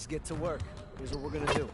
get to work. Here's what we're gonna do.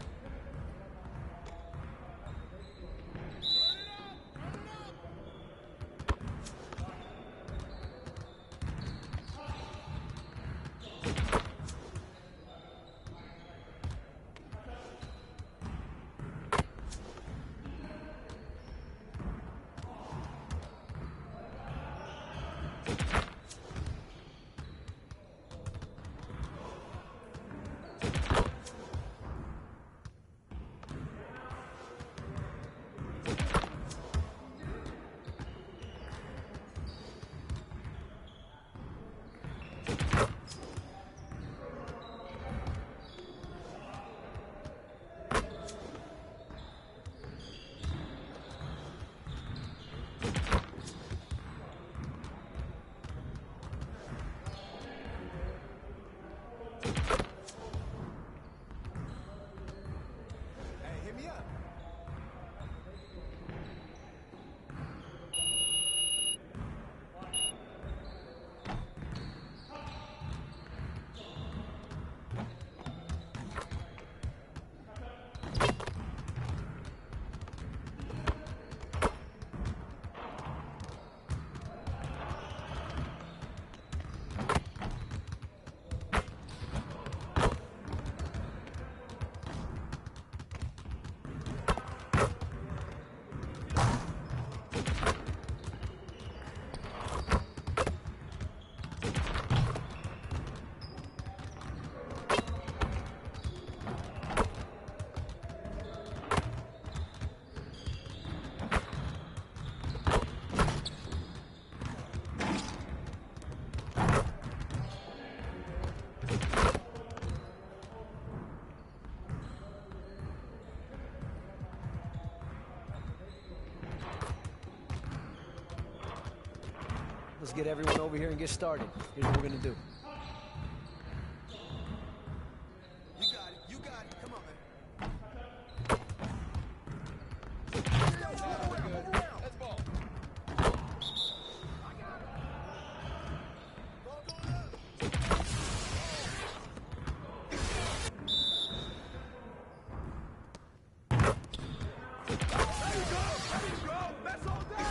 Let's get everyone over here and get started. Here's what we're gonna do. You got it. You got it. Come on, man. Let's ball. I got it. Ball going up. There you go. There you go. That's all day.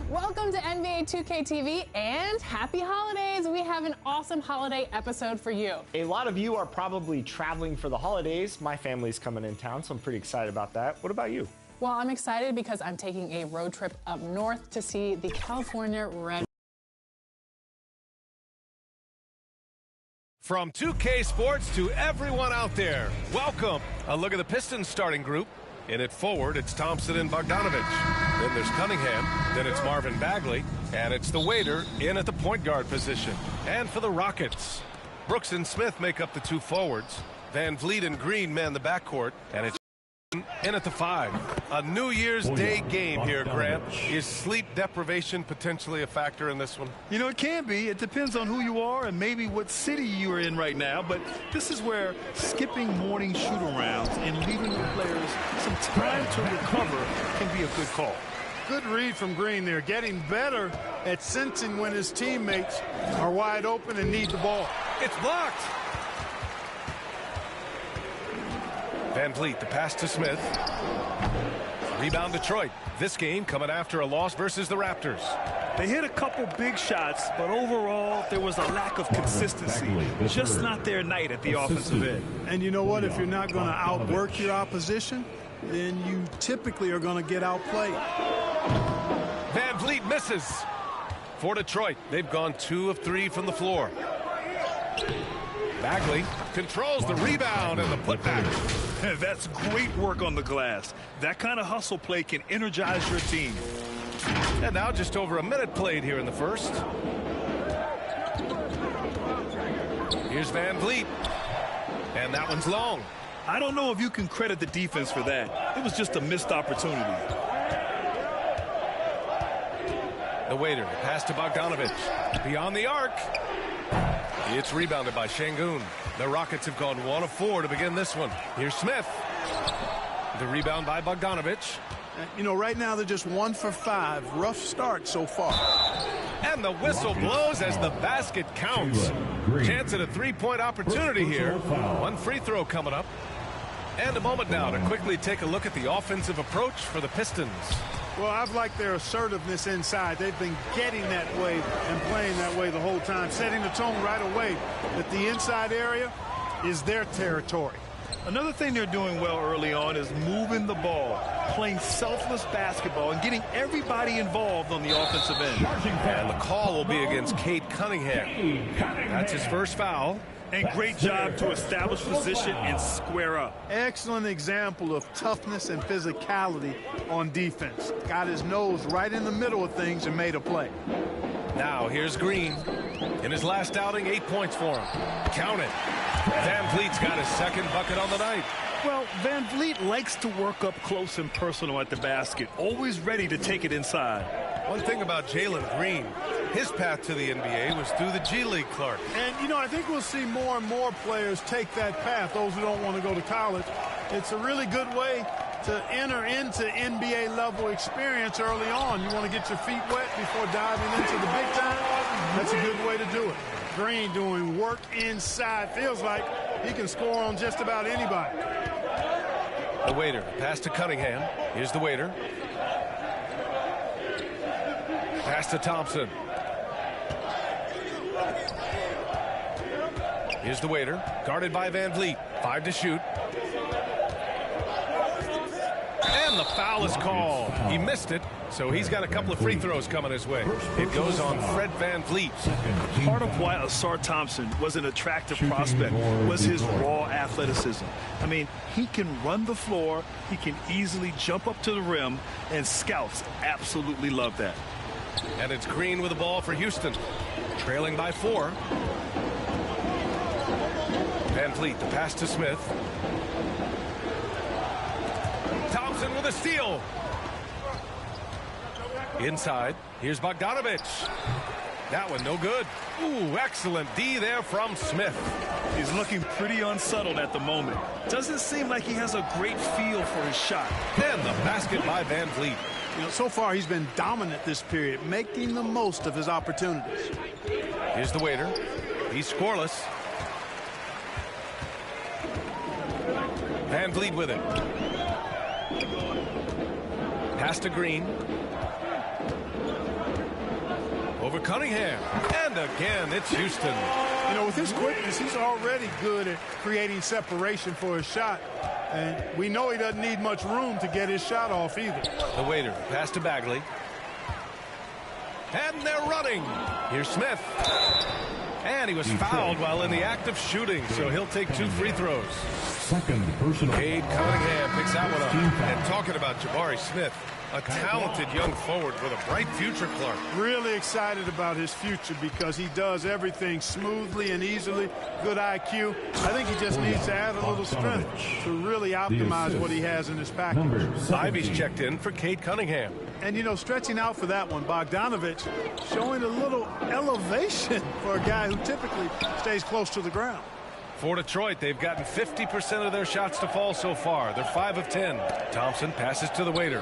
Welcome to NBA 2K TV and happy holidays. We have an awesome holiday episode for you. A lot of you are probably traveling for the holidays. My family's coming in town, so I'm pretty excited about that. What about you? Well, I'm excited because I'm taking a road trip up north to see the California Red. From 2K Sports to everyone out there, welcome. A look at the Pistons starting group. In it forward, it's Thompson and Bogdanovich. Then there's Cunningham. Then it's Marvin Bagley. And it's the waiter in at the point guard position. And for the Rockets, Brooks and Smith make up the two forwards. Van Vliet and Green man the backcourt. And it's in at the 5. A New Year's Day game here, Grant. Is sleep deprivation potentially a factor in this one? You know, it can be. It depends on who you are and maybe what city you are in right now. But this is where skipping morning shoot-arounds and leaving your players some time to recover can be a good call. Good read from Green there, getting better at sensing when his teammates are wide open and need the ball. It's blocked. Van Vliet, the pass to Smith. Rebound Detroit. This game coming after a loss versus the Raptors. They hit a couple big shots, but overall there was a lack of consistency. Just not their night at the offensive end. And you know what? If you're not going to outwork your opposition, then you typically are going to get outplayed. Van Vliet misses. For Detroit, they've gone 2 of 3 from the floor. Bagley controls the rebound and the putback. That's great work on the glass. That kind of hustle play can energize your team. And now just over a minute played here in the first. Here's Van Vliet. And that one's long. I don't know if you can credit the defense for that. It was just a missed opportunity. The waiter, pass to Bogdanovich. Beyond the arc. It's rebounded by Şengün. The Rockets have gone 1 of 4 to begin this one. Here's Smith. The rebound by Bogdanovich. You know, right now they're just 1 for 5. Rough start so far. And the whistle blows as the basket counts. Chance at a 3-point opportunity here. 1 free throw coming up. And a moment now to quickly take a look at the offensive approach for the Pistons. Well, I've liked their assertiveness inside. They've been getting that way and playing that way the whole time, setting the tone right away that the inside area is their territory. Another thing they're doing well early on is moving the ball, playing selfless basketball, and getting everybody involved on the offensive end. And the call will be against Cade Cunningham. That's his first foul. And great job to establish position and square up. Excellent example of toughness and physicality on defense. Got his nose right in the middle of things and made a play. Now here's Green. In his last outing, 8 points for him. Count it. Van Vliet's got his second bucket on the night. Well, Van Vliet likes to work up close and personal at the basket, always ready to take it inside. One thing about Jalen Green, his path to the NBA was through the G League, Clark. And, you know, I think we'll see more and more players take that path, those who don't want to go to college. It's a really good way to enter into NBA level experience early on. You want to get your feet wet before diving into the big time. That's a good way to do it. Green doing work inside. Feels like he can score on just about anybody. The waiter, pass to Cunningham. Here's the waiter. Pass to Thompson. Here's the waiter, guarded by Van Vliet. 5 to shoot. And the foul is called. He missed it, so he's got a couple of free throws coming his way. It goes on Fred Van Vliet. Part of why Asar Thompson was an attractive prospect was his raw athleticism. I mean, he can run the floor, he can easily jump up to the rim, and scouts absolutely love that. And it's Green with the ball for Houston, trailing by 4. Van Vliet, the pass to Smith. Thompson with a steal. Inside, here's Bogdanovich. That one no good. Ooh, excellent D there from Smith. He's looking pretty unsettled at the moment. Doesn't seem like he has a great feel for his shot. And the basket by Van Vliet. You know, so far he's been dominant this period, making the most of his opportunities. Here's the waiter. He's scoreless. Van Vliet with it. Pass to Green. Over Cunningham. And again, it's Houston. You know, with his quickness, he's already good at creating separation for his shot. And we know he doesn't need much room to get his shot off either. The waiter, pass to Bagley. And they're running. Here's Smith. And he was fouled while in the act of shooting, so he'll take 2 free throws. Second personal. Cade Cunningham picks that one up. And talking about Jabari Smith, a talented young forward with a bright future, Clark. Really excited about his future because he does everything smoothly and easily. Good IQ. I think he just needs to add a little strength to really optimize what he has in his package. Ivy's checked in for Cade Cunningham. And, you know, stretching out for that one, Bogdanovich showing a little elevation for a guy who typically stays close to the ground. For Detroit, they've gotten 50% of their shots to fall so far. They're 5 of 10. Thompson passes to the waiter.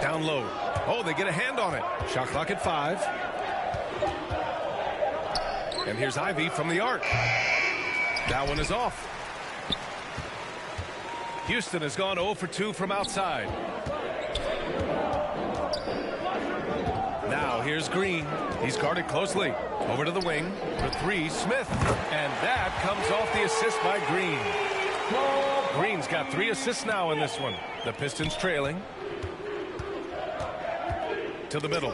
Down low. Oh, they get a hand on it. Shot clock at 5. And here's Ivy from the arc. That one is off. Houston has gone 0 for 2 from outside. Now here's Green. He's guarded closely. Over to the wing for 3, Smith. And that comes off the assist by Green. Green's got 3 assists now in this one. The Pistons trailing. To the middle.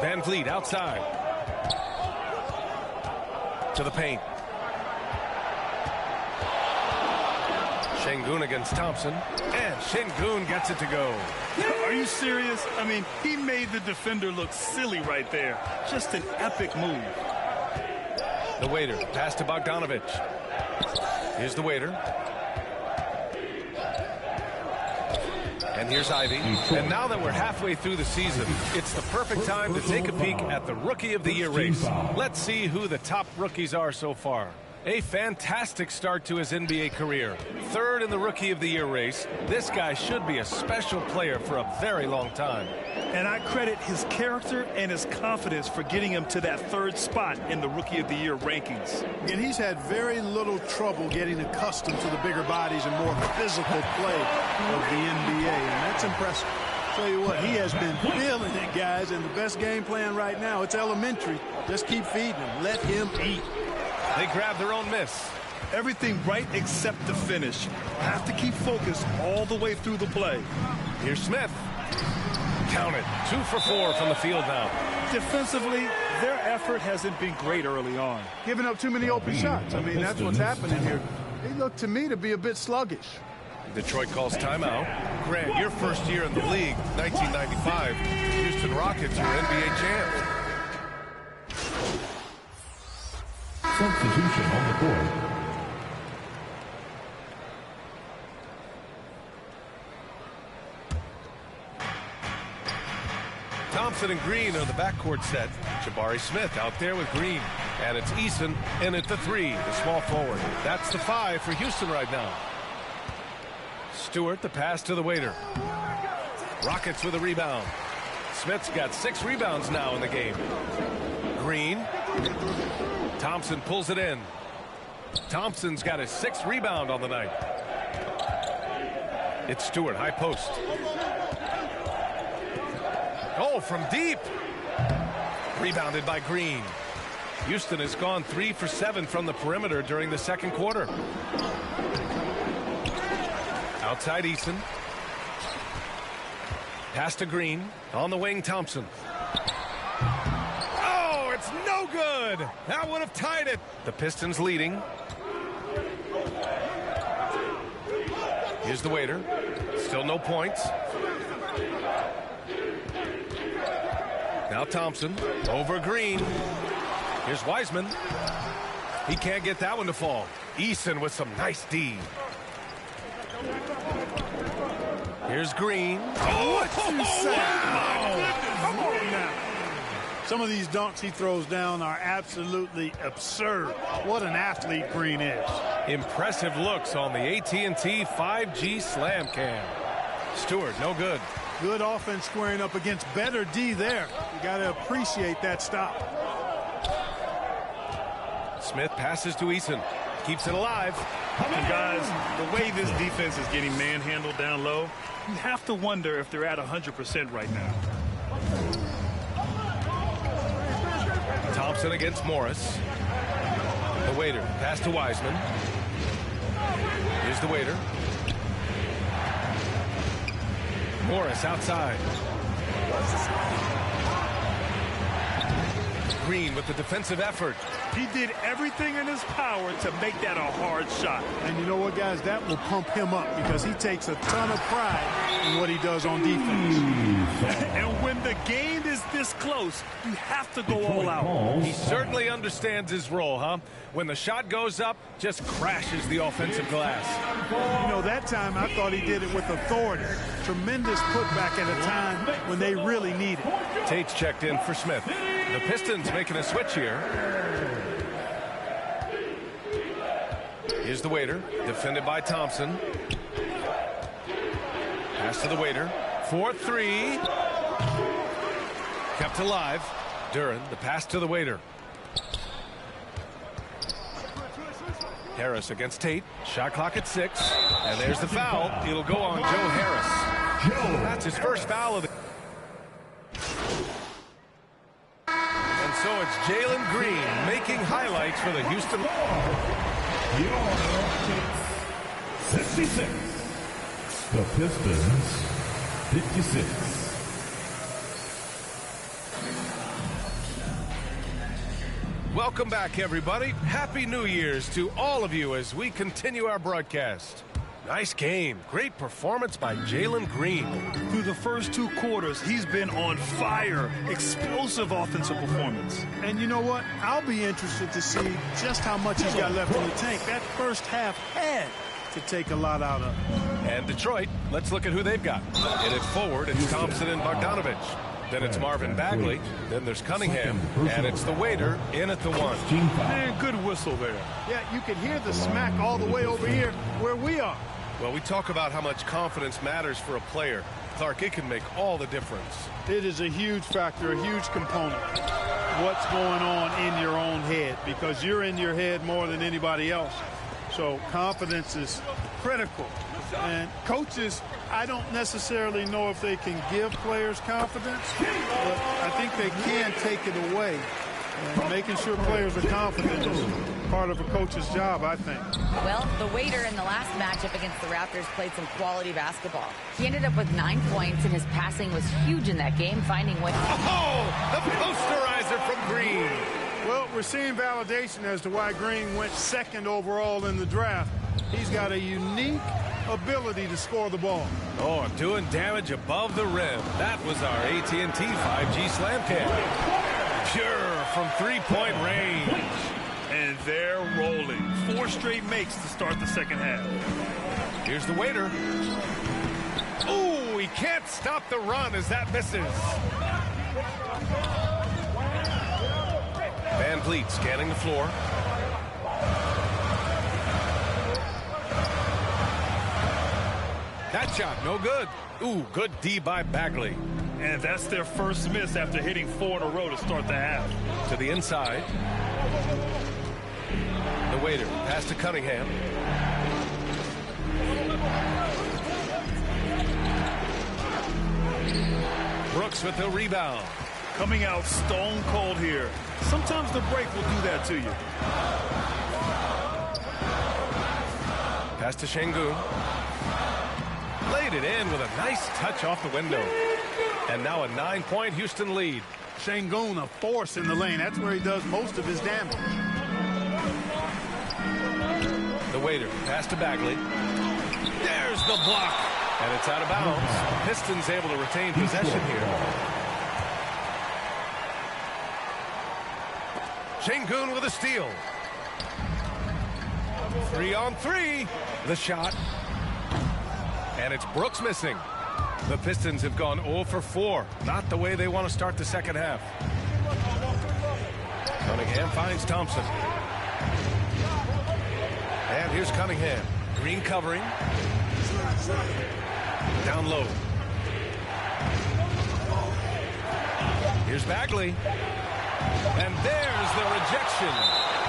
Van Vliet outside. To the paint. Şengün against Thompson. And Şengün gets it to go. Are you serious? I mean, he made the defender look silly right there. Just an epic move. The waiter, pass to Bogdanovich. Here's the waiter. And here's Ivy. And now that we're halfway through the season, it's the perfect time to take a peek at the Rookie of the Year race. Let's see who the top rookies are so far. A fantastic start to his NBA career. 3rd in the Rookie of the Year race. This guy should be a special player for a very long time. And I credit his character and his confidence for getting him to that 3rd spot in the Rookie of the Year rankings. And he's had very little trouble getting accustomed to the bigger bodies and more physical play of the NBA. And that's impressive. Tell you what, he has been feeling it, guys. And the best game plan right now, it's elementary. Just keep feeding him. Let him eat. They grab their own miss. Everything right except the finish. Have to keep focused all the way through the play. Here's Smith. Count it. 2 for 4 from the field now. Defensively, their effort hasn't been great early on. Giving up too many open shots. I mean, that's what's happening here. They look to me to be a bit sluggish. Detroit calls timeout. Grant, your first year in the league, 1995. Houston Rockets were NBA champs. Substitution on the court. Thompson and Green are the backcourt set. Jabari Smith out there with Green. And it's Eason in at the 3, the small forward. That's the 5 for Houston right now. Stewart, the pass to the waiter. Rockets with a rebound. Smith's got 6 rebounds now in the game. Green. Thompson pulls it in. Thompson's got his 6th rebound on the night. It's Stewart, high post. Oh, from deep. Rebounded by Green. Houston has gone 3 for 7 from the perimeter during the second quarter. Outside Eason. Pass to Green. On the wing, Thompson. Oh, it's no good. That would have tied it. The Pistons leading. Here's the waiter. Still no points. Now Thompson over Green. Here's Wiseman. He can't get that one to fall. Eason with some nice D. Here's Green. Oh, what you say? Wow. Come on now. Some of these dunks he throws down are absolutely absurd. What an athlete Green is. Impressive looks on the AT&T 5G Slam Cam. Stewart, no good. Good offense squaring up against better D there. You got to appreciate that stop. Smith passes to Eason. keeps it alive. And guys, the way this defense is getting manhandled down low, you have to wonder if they're at 100% right now. Thompson against Morris. The waiter, pass to Wiseman. Here's the waiter. Morris outside. Green with the defensive effort. He did everything in his power to make that a hard shot. And you know what, guys? That will pump him up because he takes a ton of pride in what he does on defense. And when the game is this close, you have to go all out. He certainly understands his role, huh? When the shot goes up, just crashes the offensive glass. You know, that time I thought he did it with authority. Tremendous putback at a time when they really need it. Tate's checked in for Smith. The Pistons making a switch here. Here's the waiter, defended by Thompson. Pass to the waiter. 4-3. Kept alive. Duran, the pass to the waiter. Harris against Tate. Shot clock at 6. And there's the foul. It'll go on Joe Harris. That's his first foul of the... And so it's Jalen Green making highlights for the Houston... 66. The Pistons, 56. Welcome back, everybody. Happy New Year's to all of you as we continue our broadcast. Nice game. Great performance by Jalen Green. Through the first 2 quarters, he's been on fire. Explosive offensive performance. And you know what? I'll be interested to see just how much he's got left in the tank. That first half had to take a lot out of it. And Detroit, let's look at who they've got. And at forward, it's Thompson and Bogdanovich. Then it's Marvin Bagley. Then there's Cunningham. And it's the waiter in at the 1. Man, good whistle there. Yeah, you can hear the smack all the way over here where we are. Well, we talk about how much confidence matters for a player. Clark, it can make all the difference. It is a huge factor, a huge component. What's going on in your own head, because you're in your head more than anybody else. So confidence is critical. And coaches, I don't necessarily know if they can give players confidence, but I think they can take it away. And making sure players are confident is part of a coach's job, I think. Well, the waiter in the last matchup against the Raptors played some quality basketball. He ended up with 9 points, and his passing was huge in that game, finding ways. Oh, the posterizer from Green. Well, we're seeing validation as to why Green went 2nd overall in the draft. He's got a unique ability to score the ball. Oh, doing damage above the rim. That was our AT&T 5G slam cam. Pure from 3-point range. And they're rolling. 4 straight makes to start the second half. Here's the waiter. Ooh, he can't stop the run as that misses. Van Vliet scanning the floor. That shot, no good. Ooh, good D by Bagley. And that's their first miss after hitting 4 in a row to start the half. To the inside. The waiter, pass to Cunningham. Brooks with the rebound. Coming out stone cold here. Sometimes the break will do that to you. Pass to Şengün. Laid it in with a nice touch off the window. And now a 9-point Houston lead. Şengün, a force in the lane. That's where he does most of his damage. The waiter, pass to Bagley. There's the block. And it's out of bounds. Pistons able to retain possession here. Şengün with a steal. 3-on-3. The shot. And it's Brooks missing. The Pistons have gone 0 for 4. Not the way they want to start the second half. Cunningham finds Thompson. And here's Cunningham. Green covering. Down low. Here's Bagley. And there's the rejection.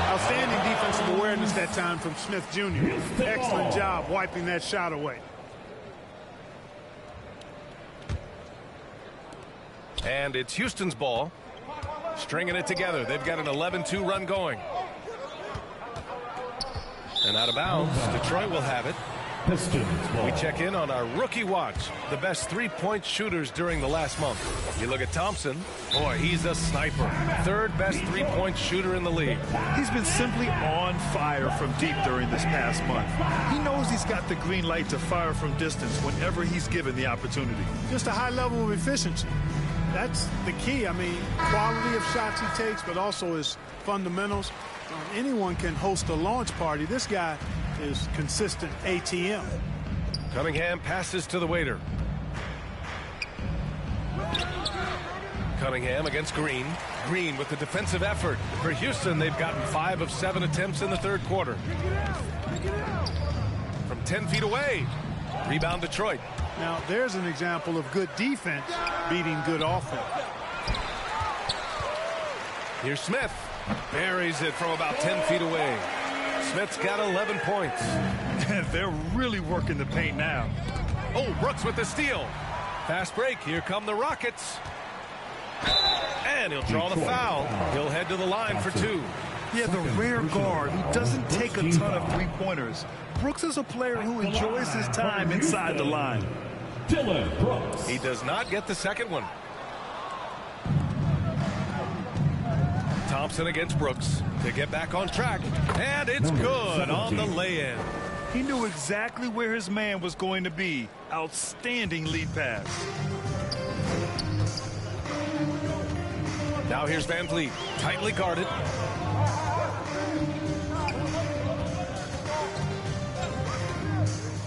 Outstanding defensive awareness that time from Smith Jr. Excellent job wiping that shot away. And it's Houston's ball. Stringing it together. They've got an 11-2 run going. And out of bounds, Detroit will have it. We check in on our rookie watch, the best three-point shooters during the last month. You look at Thompson. Boy, he's a sniper. Third best three-point shooter in the league. He's been simply on fire from deep during this past month. He knows he's got the green light to fire from distance whenever he's given the opportunity. Just a high level of efficiency. That's the key. I mean, quality of shots he takes, but also his fundamentals. Anyone can host a launch party. This guy is consistent ATM. Cunningham passes to the waiter. Cunningham against Green. Green with the defensive effort. For Houston, they've gotten 5 of 7 attempts in the third quarter. From 10 feet away. Rebound Detroit. Now, there's an example of good defense beating good offense. Here's Smith. Buries it from about 10 feet away. Smith's got 11 points. They're really working the paint now. Oh, Brooks with the steal. Fast break. Here come the Rockets. And he'll draw the foul. He'll head to the line for 2. Yeah, the rare guard who doesn't take a ton of three-pointers. Brooks is a player who enjoys his time inside the line. He does not get the second one. Thompson against Brooks to get back on track. And it's good on the lay-in. He knew exactly where his man was going to be. Outstanding lead pass. Now here's Van Vliet, tightly guarded.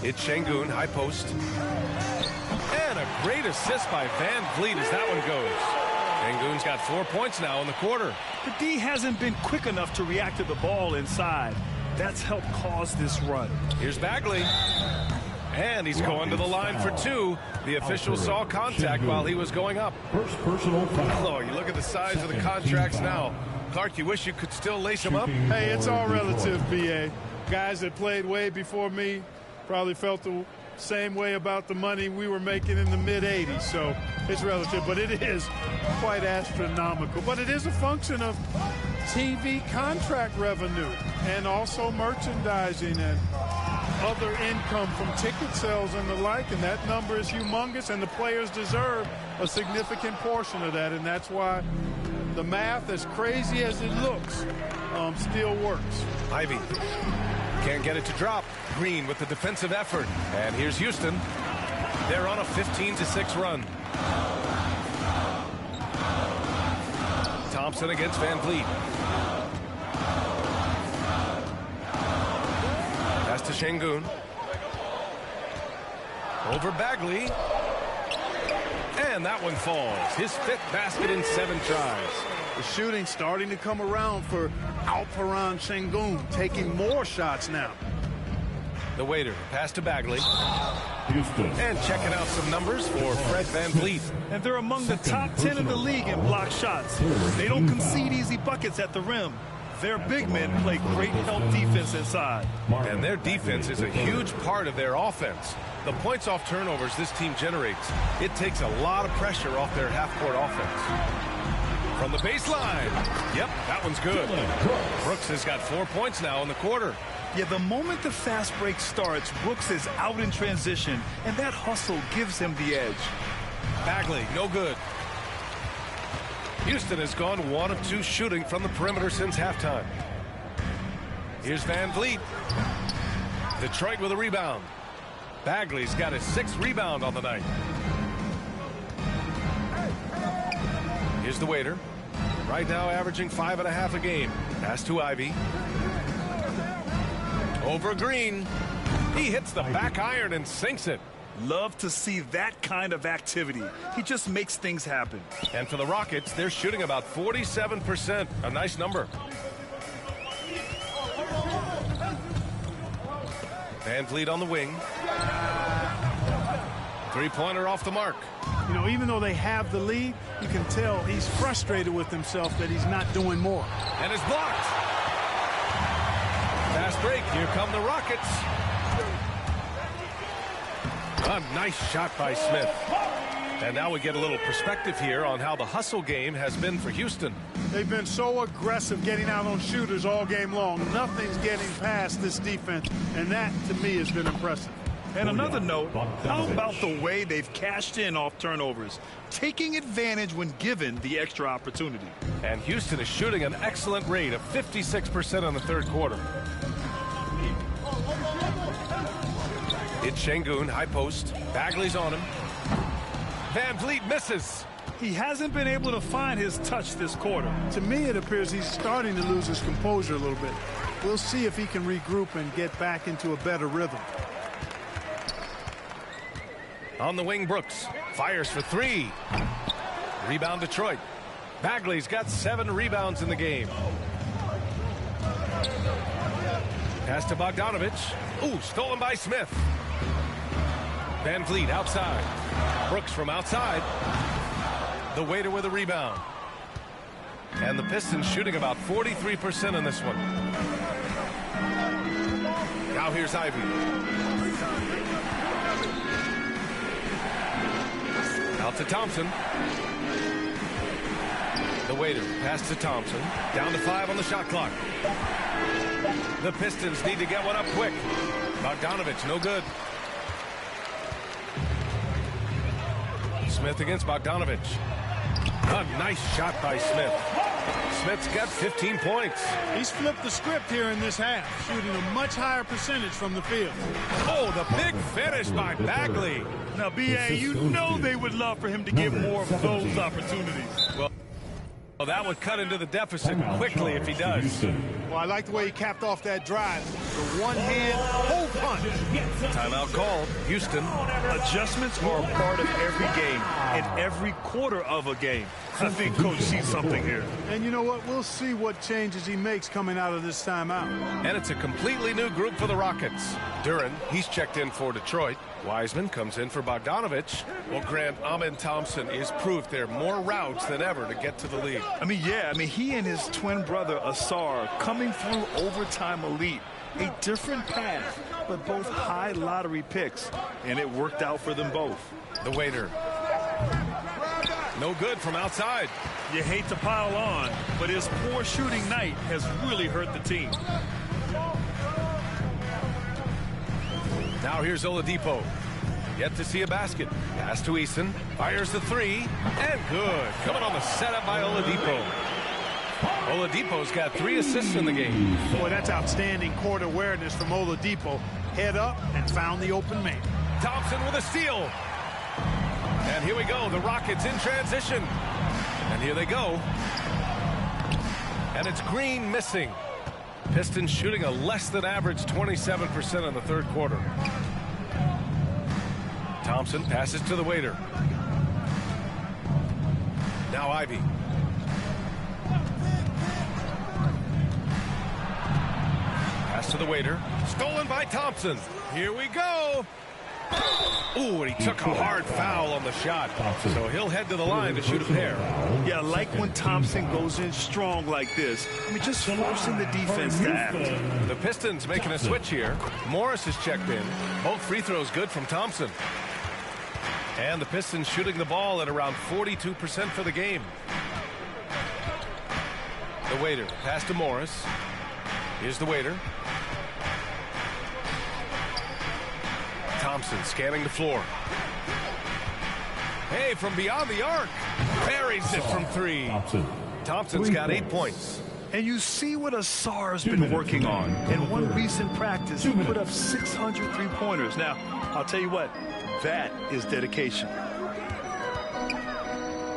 It's Şengün, high post. And a great assist by Van Vliet as that one goes. Şengün's got 4 points now in the quarter. The D hasn't been quick enough to react to the ball inside. That's helped cause this run. Here's Bagley. And he's going to the line for 2. The official saw contact while he was going up. First personal foul. Oh, you look at the size of the contracts now. Clark, you wish you could still lace them up? Hey, it's all relative, BA. Guys that played way before me probably felt the same way about the money we were making in the mid-'80s. So it's relative, but it is quite astronomical. But it is a function of TV contract revenue and also merchandising and other income from ticket sales and the like, and that number is humongous, and the players deserve a significant portion of that, and that's why the math, as crazy as it looks, still works. Ivy can't get it to drop. Green with the defensive effort, and here's Houston. They're on a 15-6 run. Thompson against Van Vliet. Pass to Şengün. Over Bagley. And that one falls. His 5th basket in 7 tries. The shooting starting to come around for Alperen Şengün, taking more shots now. The waiter, pass to Bagley. Houston. And checking out some numbers for Fred Van Vliet. And they're among the top 10 in the league in block shots. They don't concede easy buckets at the rim. Their big men play great help defense inside. And their defense is a huge part of their offense. The points off turnovers this team generates, it takes a lot of pressure off their half-court offense. From the baseline. Yep, that one's good. Brooks has got 4 points now in the quarter. Yeah, the moment the fast break starts, Brooks is out in transition, and that hustle gives him the edge. Bagley, no good. Houston has gone 1 of 2 shooting from the perimeter since halftime. Here's Van Vliet. Detroit with a rebound. Bagley's got his 6th rebound on the night. Here's the waiter. Right now averaging 5.5 a game. Pass to Ivy. Over Green. He hits the back iron and sinks it. Love to see that kind of activity. He just makes things happen. And for the Rockets, they're shooting about 47%. A nice number. Van Vliet on the wing. Three-pointer off the mark. You know, even though they have the lead, you can tell he's frustrated with himself that he's not doing more. And it's blocked. break. Here come the Rockets. A nice shot by Smith. And now we get a little perspective here on how the hustle game has been for Houston. They've been so aggressive getting out on shooters all game long. Nothing's getting past this defense, and that, to me, has been impressive. And another note, how about the way they've cashed in off turnovers, taking advantage when given the extra opportunity. And Houston is shooting an excellent rate of 56% in the third quarter. It's Şengün, high post. Bagley's on him. Van Vliet misses. He hasn't been able to find his touch this quarter. To me, it appears he's starting to lose his composure a little bit. We'll see if he can regroup and get back into a better rhythm. On the wing, Brooks fires for three. Rebound, Detroit. Bagley's got 7 rebounds in the game. Pass to Bogdanovic. Ooh, stolen by Smith. Van Vliet outside. Brooks from outside. The waiter with a rebound. And the Pistons shooting about 43% in this one. Now here's Ivy. Out to Thompson. The waiter pass to Thompson. Down to 5 on the shot clock. The Pistons need to get one up quick. Bogdanovic, no good. Smith against Bogdanovic. A nice shot by Smith. Smith's got 15 points. He's flipped the script here in this half, shooting a much higher percentage from the field. Oh, the big finish by Bagley. Now, B.A., you know they would love for him to get more of those opportunities. Well, that would cut into the deficit quickly if he does. Well, I like the way he capped off that drive. The one-hand hole punch. Timeout called. Houston. Adjustments are a part of every game and every quarter of a game. I think Coach sees something here. And you know what? We'll see what changes he makes coming out of this timeout. And it's a completely new group for the Rockets. Duran, he's checked in for Detroit. Wiseman comes in for Bogdanovic. Well, Grant, Amen Thompson is proof there are more routes than ever to get to the lead. He and his twin brother, Asar, coming through overtime elite. A different path, but both high lottery picks, and it worked out for them both. The waiter. No good from outside. You hate to pile on, but his poor shooting night has really hurt the team. Now here's Oladipo. Yet to see a basket. Pass to Eason. Fires the three. And good. Coming on the setup by Oladipo. Oladipo's got 3 assists in the game. Boy, that's outstanding court awareness from Oladipo. Head up and found the open man. Thompson with a steal. And here we go. The Rockets in transition. And here they go. And it's Green missing. Pistons shooting a less than average 27% in the third quarter. Thompson passes to the waiter. Now Ivy. Pass to the waiter. Stolen by Thompson. Here we go. Ooh, and he took a hard foul on the shot. So he'll head to the line to shoot a pair. Yeah, I like when Thompson goes in strong like this. Just forcing the defense to act. The Pistons making a switch here. Morris is checked in. Both free throws good from Thompson. And the Pistons shooting the ball at around 42% for the game. The waiter. Pass to Morris. Here's the waiter. Thompson scanning the floor. Hey, from beyond the arc. Buries it from 3. Thompson's got 8 points. And you see what Asar's been working on. In one recent practice, he put up 600 three-pointers. Now, I'll tell you what, that is dedication.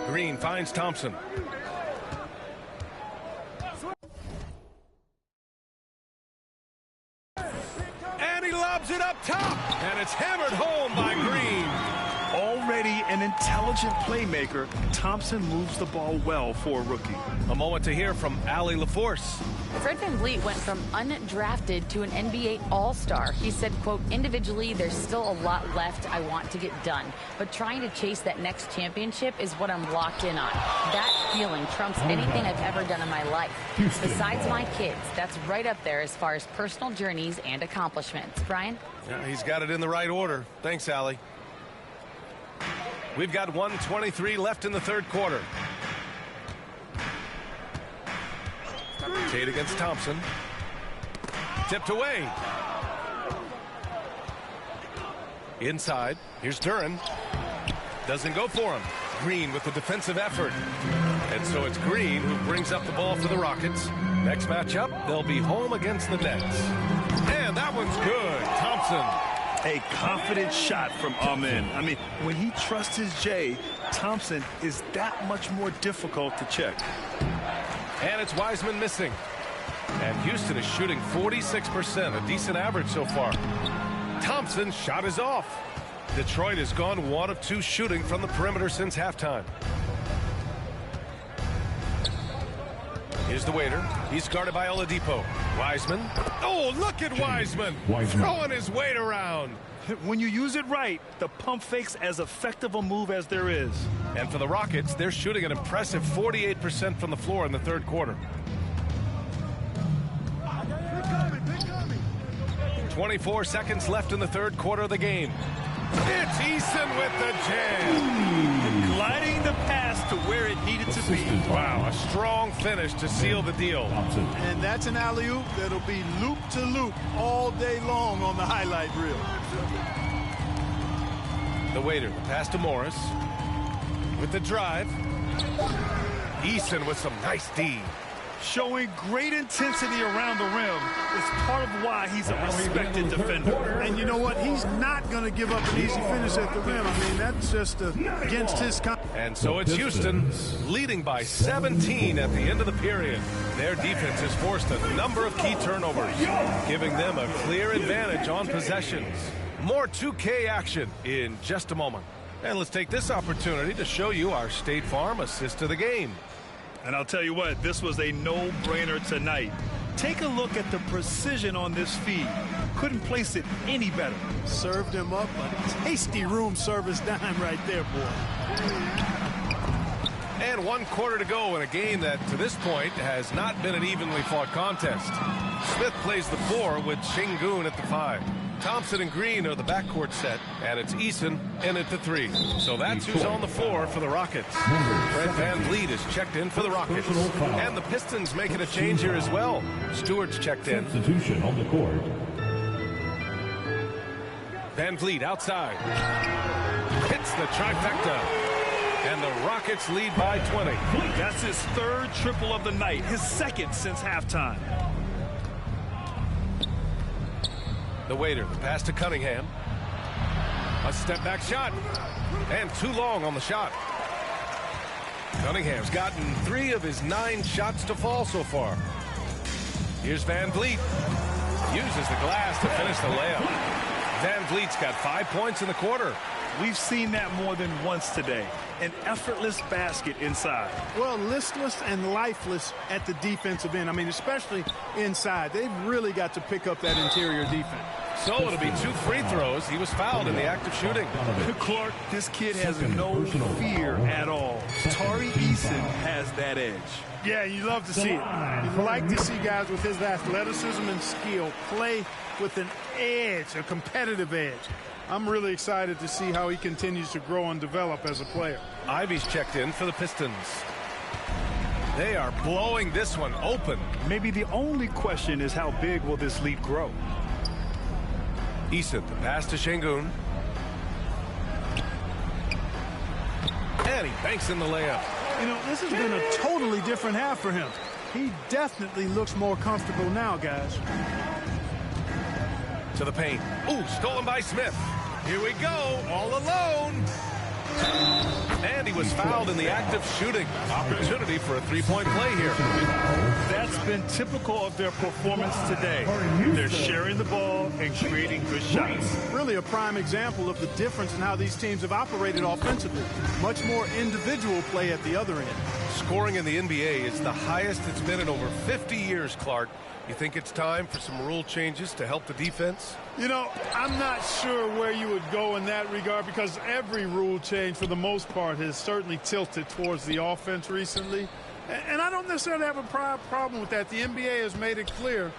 Green finds Thompson. And he lobs it up top. And it's hammered home by Green. Already An intelligent playmaker, Thompson moves the ball well for a rookie. A moment to hear from Allie LaForce. Fred VanVleet went from undrafted to an NBA All-Star. He said, quote, individually, there's still a lot left I want to get done, but trying to chase that next championship is what I'm locked in on. That feeling trumps anything I've ever done in my life. Besides my kids, that's right up there as far as personal journeys and accomplishments. Brian? Yeah, he's got it in the right order. Thanks, Allie. We've got 1:23 left in the third quarter. Tate against Thompson. Tipped away. Inside. Here's Duran. Doesn't go for him. Green with the defensive effort. And so it's Green who brings up the ball for the Rockets. Next matchup, they'll be home against the Nets. And that one's good. Thompson. A confident shot from Amen. I mean, when he trusts his J, Thompson is that much more difficult to check. And it's Wiseman missing. And Houston is shooting 46%, a decent average so far. Thompson's shot is off. Detroit has gone 1 of 2 shooting from the perimeter since halftime. Here's the waiter. He's guarded by Oladipo. Wiseman. Oh, look at Wiseman. Throwing his weight around. When you use it right, the pump fake's as effective a move as there is. And for the Rockets, they're shooting an impressive 48% from the floor in the third quarter. 24 seconds left in the third quarter of the game. It's Eason with the jam. Gliding the pass to where it needed to be. Wow, a strong finish to seal the deal. And that's an alley-oop that'll be loop to loop all day long on the highlight reel. The waiter, the pass to Morris. With the drive. Eason with some nice D. Showing great intensity around the rim is part of why he's a respected defender. And you know what? He's not going to give up an easy finish at the rim. I mean, that's just against his... And so it's Houston leading by 17 at the end of the period. Their defense has forced a number of key turnovers, giving them a clear advantage on possessions. More 2K action in just a moment. And let's take this opportunity to show you our State Farm assist of the game. And I'll tell you what, this was a no-brainer tonight. Take a look at the precision on this feed. Couldn't place it any better. Served him up a tasty room service dime right there, boy. And 1 quarter to go in a game that, to this point, has not been an evenly fought contest. Smith plays the 4 with Şengün at the 5. Thompson and Green are the backcourt set, and it's Eason in at the 3. So that's who's on the floor for the Rockets. Fred VanVleet is checked in for the Rockets. And the Pistons making a change here as well. Stewart's checked in. Substitution on the court. VanVleet outside. Hits the trifecta. And the Rockets lead by 20. That's his 3rd triple of the night, his 2nd since halftime. The waiter, the pass to Cunningham. A step-back shot. And too long on the shot. Cunningham's gotten 3 of his 9 shots to fall so far. Here's VanVleet. Uses the glass to finish the layup. VanVleet's got 5 points in the quarter. We've seen that more than once today. An effortless basket inside. Well, listless and lifeless at the defensive end. I mean, especially inside. They've really got to pick up that interior defense. So it'll be 2 free throws. He was fouled in the act of shooting. Clark, this kid has no fear at all. Tari Eason has that edge. Yeah, you love to see it. You like to see guys with his athleticism and skill play with an edge, a competitive edge. I'm really excited to see how he continues to grow and develop as a player. Ivy's checked in for the Pistons. They are blowing this one open. Maybe the only question is how big will this lead grow? Eason, the pass to Şengün. And he banks in the layup. You know, this has been a totally different half for him. He definitely looks more comfortable now, guys. To the paint. Ooh, stolen by Smith. Here we go, all alone. And he was fouled in the act of shooting. Opportunity for a three-point play here. That's been typical of their performance today. They're sharing the ball and creating good shots. Really a prime example of the difference in how these teams have operated offensively. Much more individual play at the other end. Scoring in the NBA is the highest it's been in over 50 years, Clark. You think it's time for some rule changes to help the defense? You know, I'm not sure where you would go in that regard, because every rule change for the most part has certainly tilted towards the offense recently. And I don't necessarily have a problem with that. The NBA has made it clear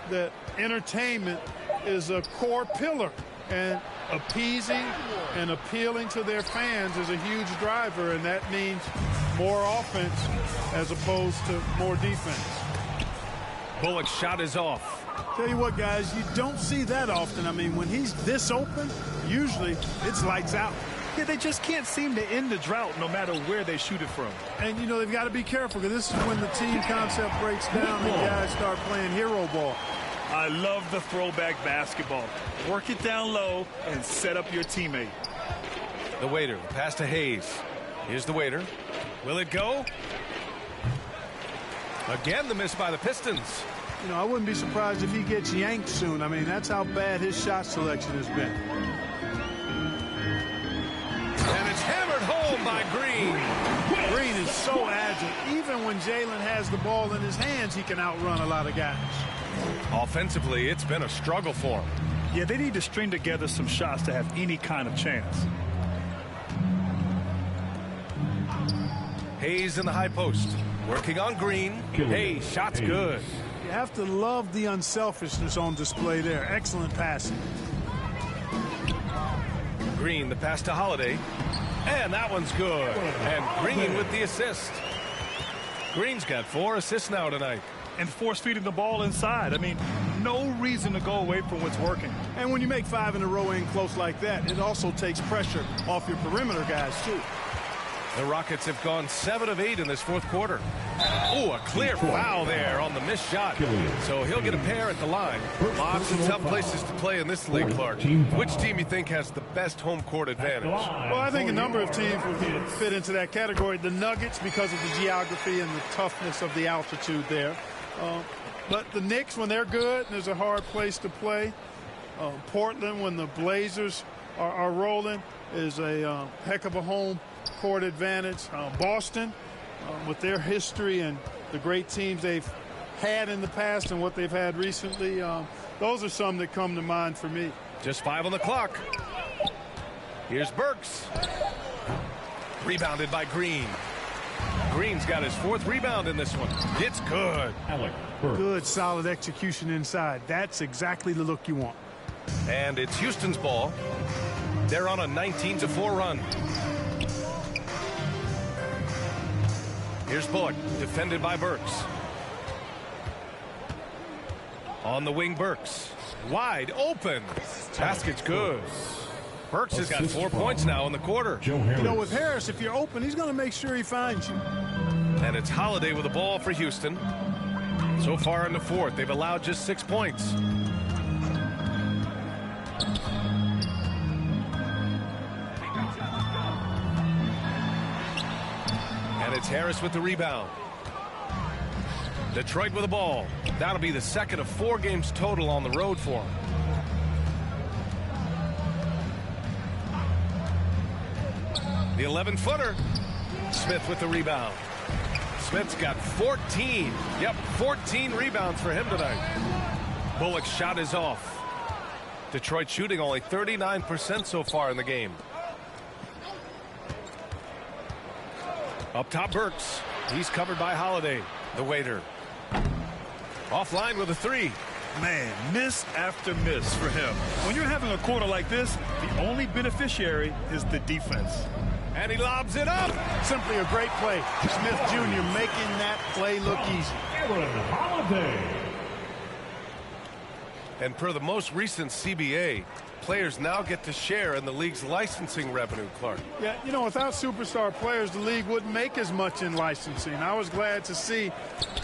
that entertainment is a core pillar, and appeasing and appealing to their fans is a huge driver, and that means more offense as opposed to more defense. Bullock's shot is off. Tell you what, guys, you don't see that often. I mean, when he's this open, usually it's lights out. Yeah, they just can't seem to end the drought no matter where they shoot it from. And, you know, they've got to be careful, because this is when the team concept breaks down and guys start playing hero ball. I love the throwback basketball. Work it down low and set up your teammate. The waiter, pass to Hayes. Here's the waiter. Will it go? Again, the miss by the Pistons. You know, I wouldn't be surprised if he gets yanked soon. I mean, that's how bad his shot selection has been. And it's hammered home by Green. Green is so agile. Even when Jalen has the ball in his hands, he can outrun a lot of guys. Offensively, it's been a struggle for him. Yeah, they need to string together some shots to have any kind of chance. Hayes in the high post. Working on Green. Hayes, shot's good. You have to love the unselfishness on display there. Excellent passing. Green, the pass to Holiday. And that one's good. And Green with the assist. Green's got 4 assists now tonight. And force feeding the ball inside. I mean, no reason to go away from what's working. And when you make 5 in a row in close like that, it also takes pressure off your perimeter guys, too. The Rockets have gone 7 of 8 in this fourth quarter. Oh, a clear foul there on the missed shot. So he'll get a pair at the line. Lots of tough places to play in this league, Clark. Which team you think has the best home court advantage? Well, I think a number of teams would fit into that category. The Nuggets, because of the geography and the toughness of the altitude there. But the Knicks, when they're good, there's a hard place to play. Portland, when the Blazers are rolling, is a heck of a home court advantage. Boston, with their history and the great teams they've had in the past and what they've had recently, those are some that come to mind for me. Just 5 on the clock. Here's Burks. Rebounded by Green. Green's got his 4th rebound in this one. It's good. Good, solid execution inside. That's exactly the look you want. And it's Houston's ball. They're on a 19-4 run. Here's Bullock, defended by Burks. On the wing, Burks. Wide open. Basket's good. Burks has got 4 points now in the quarter. You know, with Harris, if you're open, he's going to make sure he finds you. And it's Holiday with the ball for Houston. So far in the fourth, they've allowed just 6 points. And it's Harris with the rebound. Detroit with the ball. That'll be the second of 4 games total on the road for him. The 11-footer. Smith with the rebound. Smith's got 14. Yep, 14 rebounds for him tonight. Bullock's shot is off. Detroit shooting only 39% so far in the game. Up top, Burks. He's covered by Holiday. The waiter. Offline with a 3. Man, miss after miss for him. When you're having a quarter like this, the only beneficiary is the defense. And he lobs it up. Simply a great play. Smith Jr. making that play look easy. And per the most recent CBA, players now get to share in the league's licensing revenue, Clark. Yeah, you know, without superstar players, the league wouldn't make as much in licensing. I was glad to see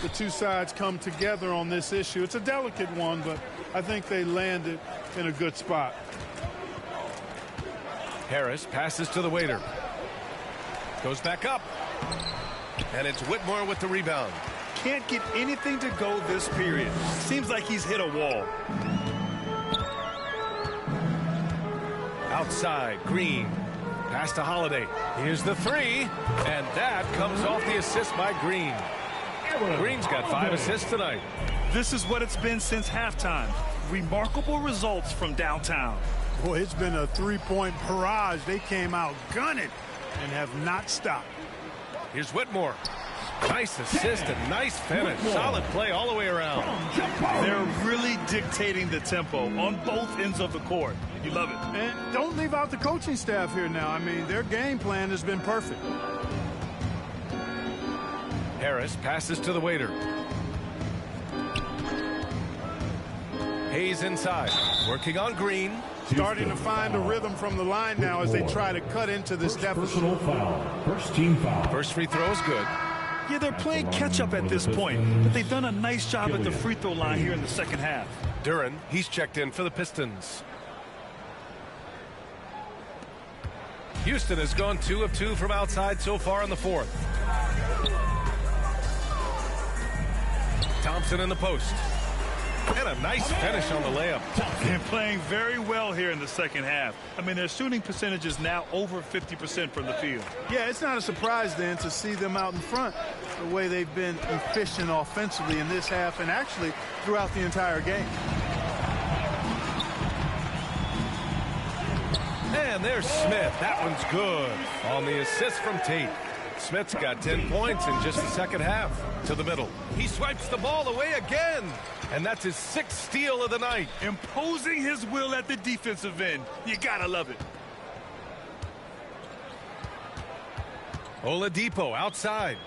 the two sides come together on this issue. It's a delicate one, but I think they landed in a good spot. Harris passes to the waiter. Goes back up. And it's Whitmore with the rebound. Can't get anything to go this period. Seems like he's hit a wall. Outside, Green. Pass to Holiday. Here's the three. And that comes off the assist by Green. Green's got 5 assists tonight. This is what it's been since halftime. Remarkable results from downtown. Boy, it's been a three-point barrage. They came out gunning and have not stopped. Here's Whitmore. Nice assist and nice finish. Solid play all the way around. They're really dictating the tempo on both ends of the court. You love it. And don't leave out the coaching staff here now. I mean, their game plan has been perfect. Harris passes to the waiter. Hayes inside. Working on Green. Starting to find a rhythm from the line now as they try to cut into this deficit. Personal foul. First team foul. First free throw is good. Yeah, they're playing catch-up at this point, but they've done a nice job at the free throw line here in the second half. Duran, he's checked in for the Pistons. Houston has gone 2 of 2 from outside so far in the fourth. Thompson in the post. And a nice finish on the layup. They're playing very well here in the second half. I mean, their shooting percentage is now over 50% from the field. Yeah, it's not a surprise then to see them out in front the way they've been efficient offensively in this half and actually throughout the entire game. And there's Smith. That one's good on the assist from Tate. Smith's got 10 points in just the second half. To the middle. He swipes the ball away again. And that's his 6th steal of the night. Imposing his will at the defensive end. You gotta love it. Oladipo outside.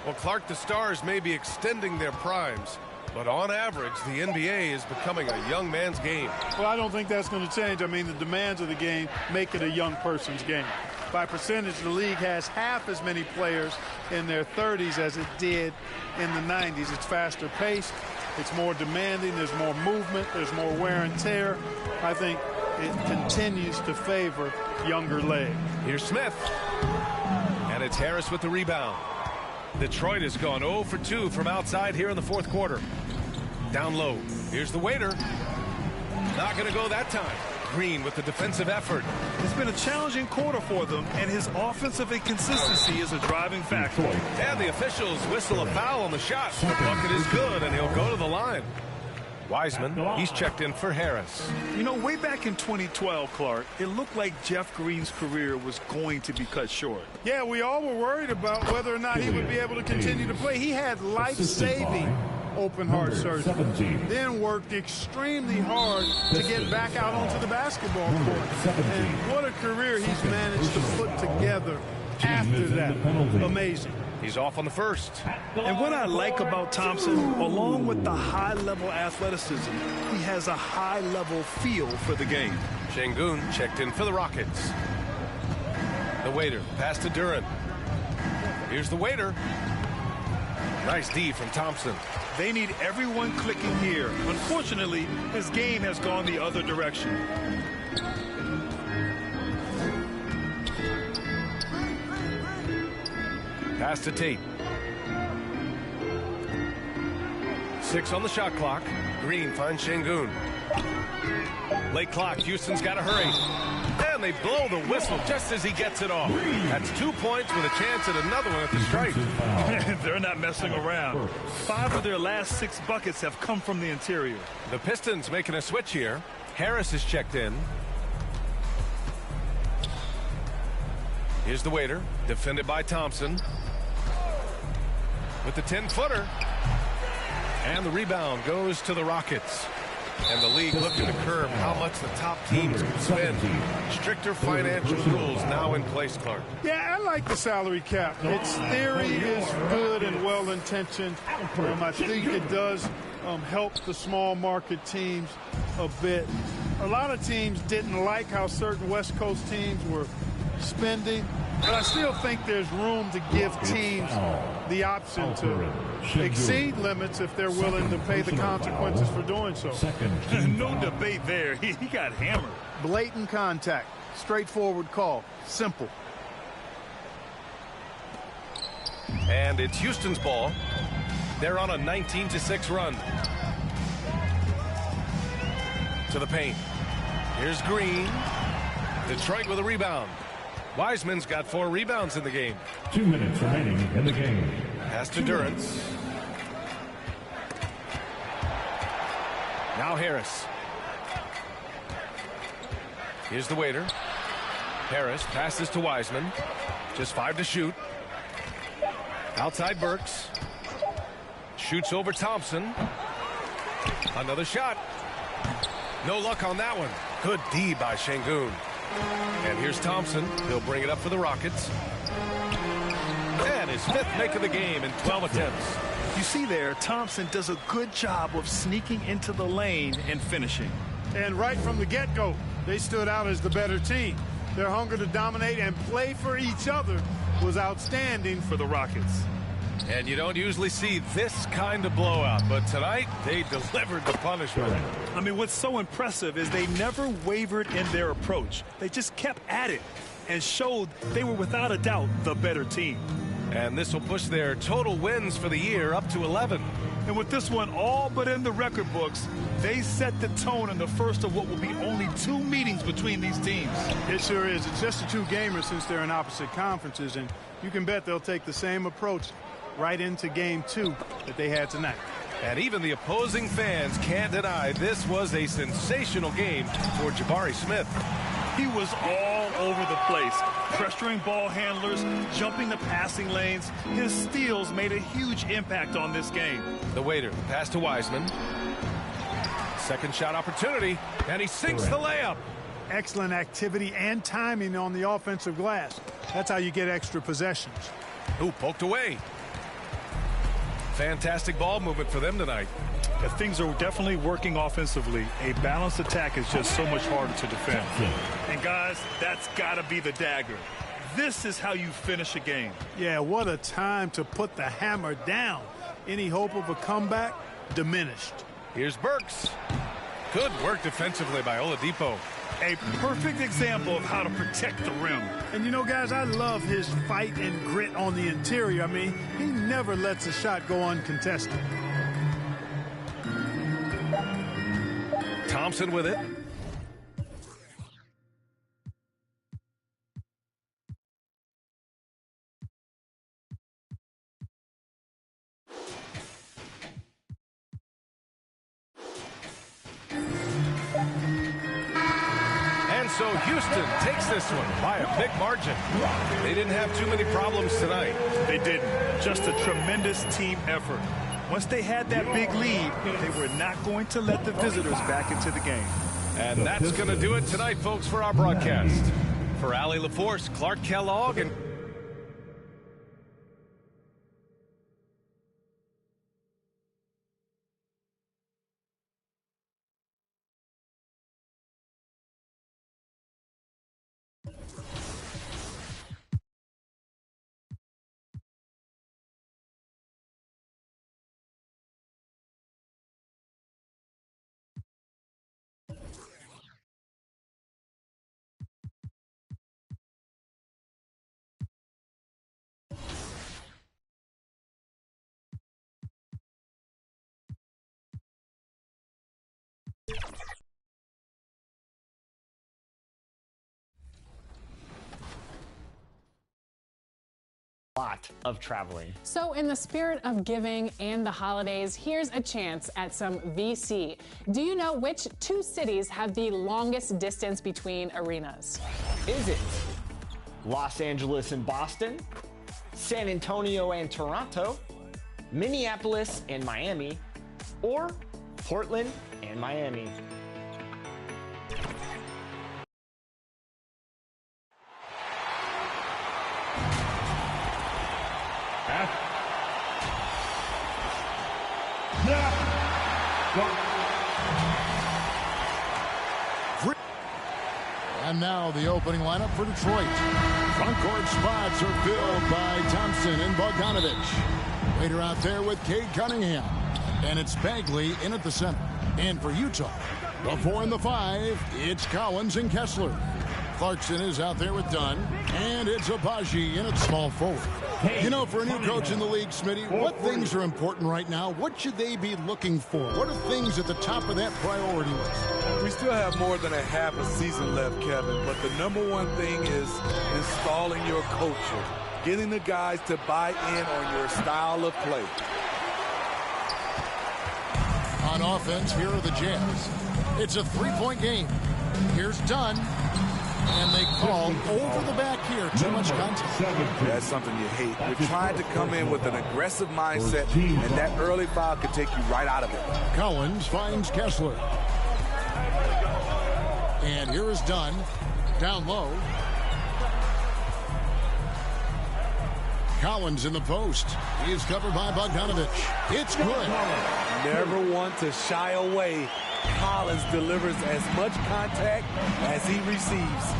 Well, Clark, the Stars may be extending their primes, but on average, the NBA is becoming a young man's game. Well, I don't think that's going to change. I mean, the demands of the game make it a young person's game. By percentage, the league has half as many players in their 30s as it did in the 90s. It's faster paced. It's more demanding. There's more movement. There's more wear and tear. I think it continues to favor younger legs. Here's Smith. And it's Harris with the rebound. Detroit has gone 0 for 2 from outside here in the fourth quarter. Down low. Here's the waiter. Not going to go that time. Green with the defensive effort. It's been a challenging quarter for them, and his offensive inconsistency is a driving factor. And the officials whistle a foul on the shot. The bucket is good, and he'll go to the line. Wiseman, he's checked in for Harris. You know, way back in 2012, Clark, it looked like Jeff Green's career was going to be cut short. Yeah, we all were worried about whether or not he would be able to continue to play. He had life-saving open heart surgery, then worked extremely hard to get back out onto the basketball court. And what a career he's managed to put together after that. Amazing. He's off on the first. And what I like about Thompson, along with the high-level athleticism, he has a high-level feel for the game. Şengün checked in for the Rockets. The waiter, pass to Duran. Here's the waiter. Nice D from Thompson. They need everyone clicking here. Unfortunately, his game has gone the other direction. Pass to Tate. 6 on the shot clock. Green finds Şengün. Late clock. Houston's got to hurry. And they blow the whistle just as he gets it off. That's 2 points with a chance at another one at the stripe. They're not messing around. 5 of their last 6 buckets have come from the interior. The Pistons making a switch here. Harris is checked in. Here's the waiter, defended by Thompson. With the 10-footer. And the rebound goes to the Rockets. And the league looking to curb how much the top teams can spend. Stricter financial rules now in place, Clark. Yeah, I like the salary cap. Its theory is good and well-intentioned. I think it does help the small market teams a bit. A lot of teams didn't like how certain West Coast teams were spending, but I still think there's room to give teams the option to exceed limits if they're willing to pay the consequences for doing so. No debate there. He got hammered. Blatant contact. Straightforward call. Simple. And it's Houston's ball. They're on a 19-6 run. To the paint. Here's Green. Detroit with a rebound. Wiseman's got 4 rebounds in the game. 2 minutes remaining in the game. Pass to Durance. Now Harris. Here's the waiter. Harris passes to Wiseman. Just 5 to shoot. Outside Burks. Shoots over Thompson. Another shot. No luck on that one. Good D by Şengün. And here's Thompson. He'll bring it up for the Rockets. And his 5th make of the game in 12 attempts. You see there, Thompson does a good job of sneaking into the lane and finishing. And right from the get-go, they stood out as the better team. Their hunger to dominate and play for each other was outstanding for the Rockets. And you don't usually see this kind of blowout, but tonight they delivered the punishment. I mean, what's so impressive is they never wavered in their approach. They just kept at it and showed they were without a doubt the better team. And this will push their total wins for the year up to 11. And with this one all but in the record books, they set the tone in the first of what will be only 2 meetings between these teams. It sure is. It's just a 2-gamer since they're in opposite conferences, and you can bet they'll take the same approach right into game 2 that they had tonight. And even the opposing fans can't deny this was a sensational game for Jabari Smith. He was all over the place, pressuring ball handlers, jumping the passing lanes. His steals made a huge impact on this game. The waiter, pass to Wiseman. Second shot opportunity, and he sinks the layup. Excellent activity and timing on the offensive glass. That's how you get extra possessions. Ooh, poked away. Fantastic ball movement for them tonight. Things are definitely working offensively. A balanced attack is just so much harder to defend. And guys, that's got to be the dagger. This is how you finish a game. Yeah, what a time to put the hammer down. Any hope of a comeback diminished. Here's Burks. Good work defensively by Oladipo. A perfect example of how to protect the rim. And you know, guys, I love his fight and grit on the interior. I mean, he never lets a shot go uncontested. Thompson with it. And so Houston takes this one by a big margin. They didn't have too many problems tonight. They didn't. Just a tremendous team effort. Once they had that big lead, they were not going to let the visitors back into the game. And that's going to do it tonight, folks, for our broadcast. For Allie LaForce, Clark Kellogg, and lot of traveling. So in the spirit of giving and the holidays, here's a chance at some VC. Do you know which 2 cities have the longest distance between arenas? Is it Los Angeles and Boston, San Antonio and Toronto, Minneapolis and Miami, or Portland and Miami? And now the opening lineup for Detroit. Front court spots are filled by Thompson and Bogdanovich. Waiter out there with Cade Cunningham. And it's Bagley in at the center. And for Utah, the 4 and the 5, it's Collins and Kessler. Clarkson is out there with Dunn, and it's Abaji in at small forward. You know, for a new coach in the league, Smitty, what things are important right now? What should they be looking for? What are things at the top of that priority list? We still have more than a half a season left, Kevin, but the number one thing is installing your culture, getting the guys to buy in on your style of play. On offense, here are the Jazz. It's a three-point game. Here's Dunn. And they call over the back here. Too much contact. That's something you hate. You're trying to come in with an aggressive mindset, and that early foul could take you right out of it. Collins finds Kessler. And here is Dunn. Down low. Collins in the post. He is covered by Bogdanovich. It's good. Never want to shy away. Collins delivers as much contact as he receives.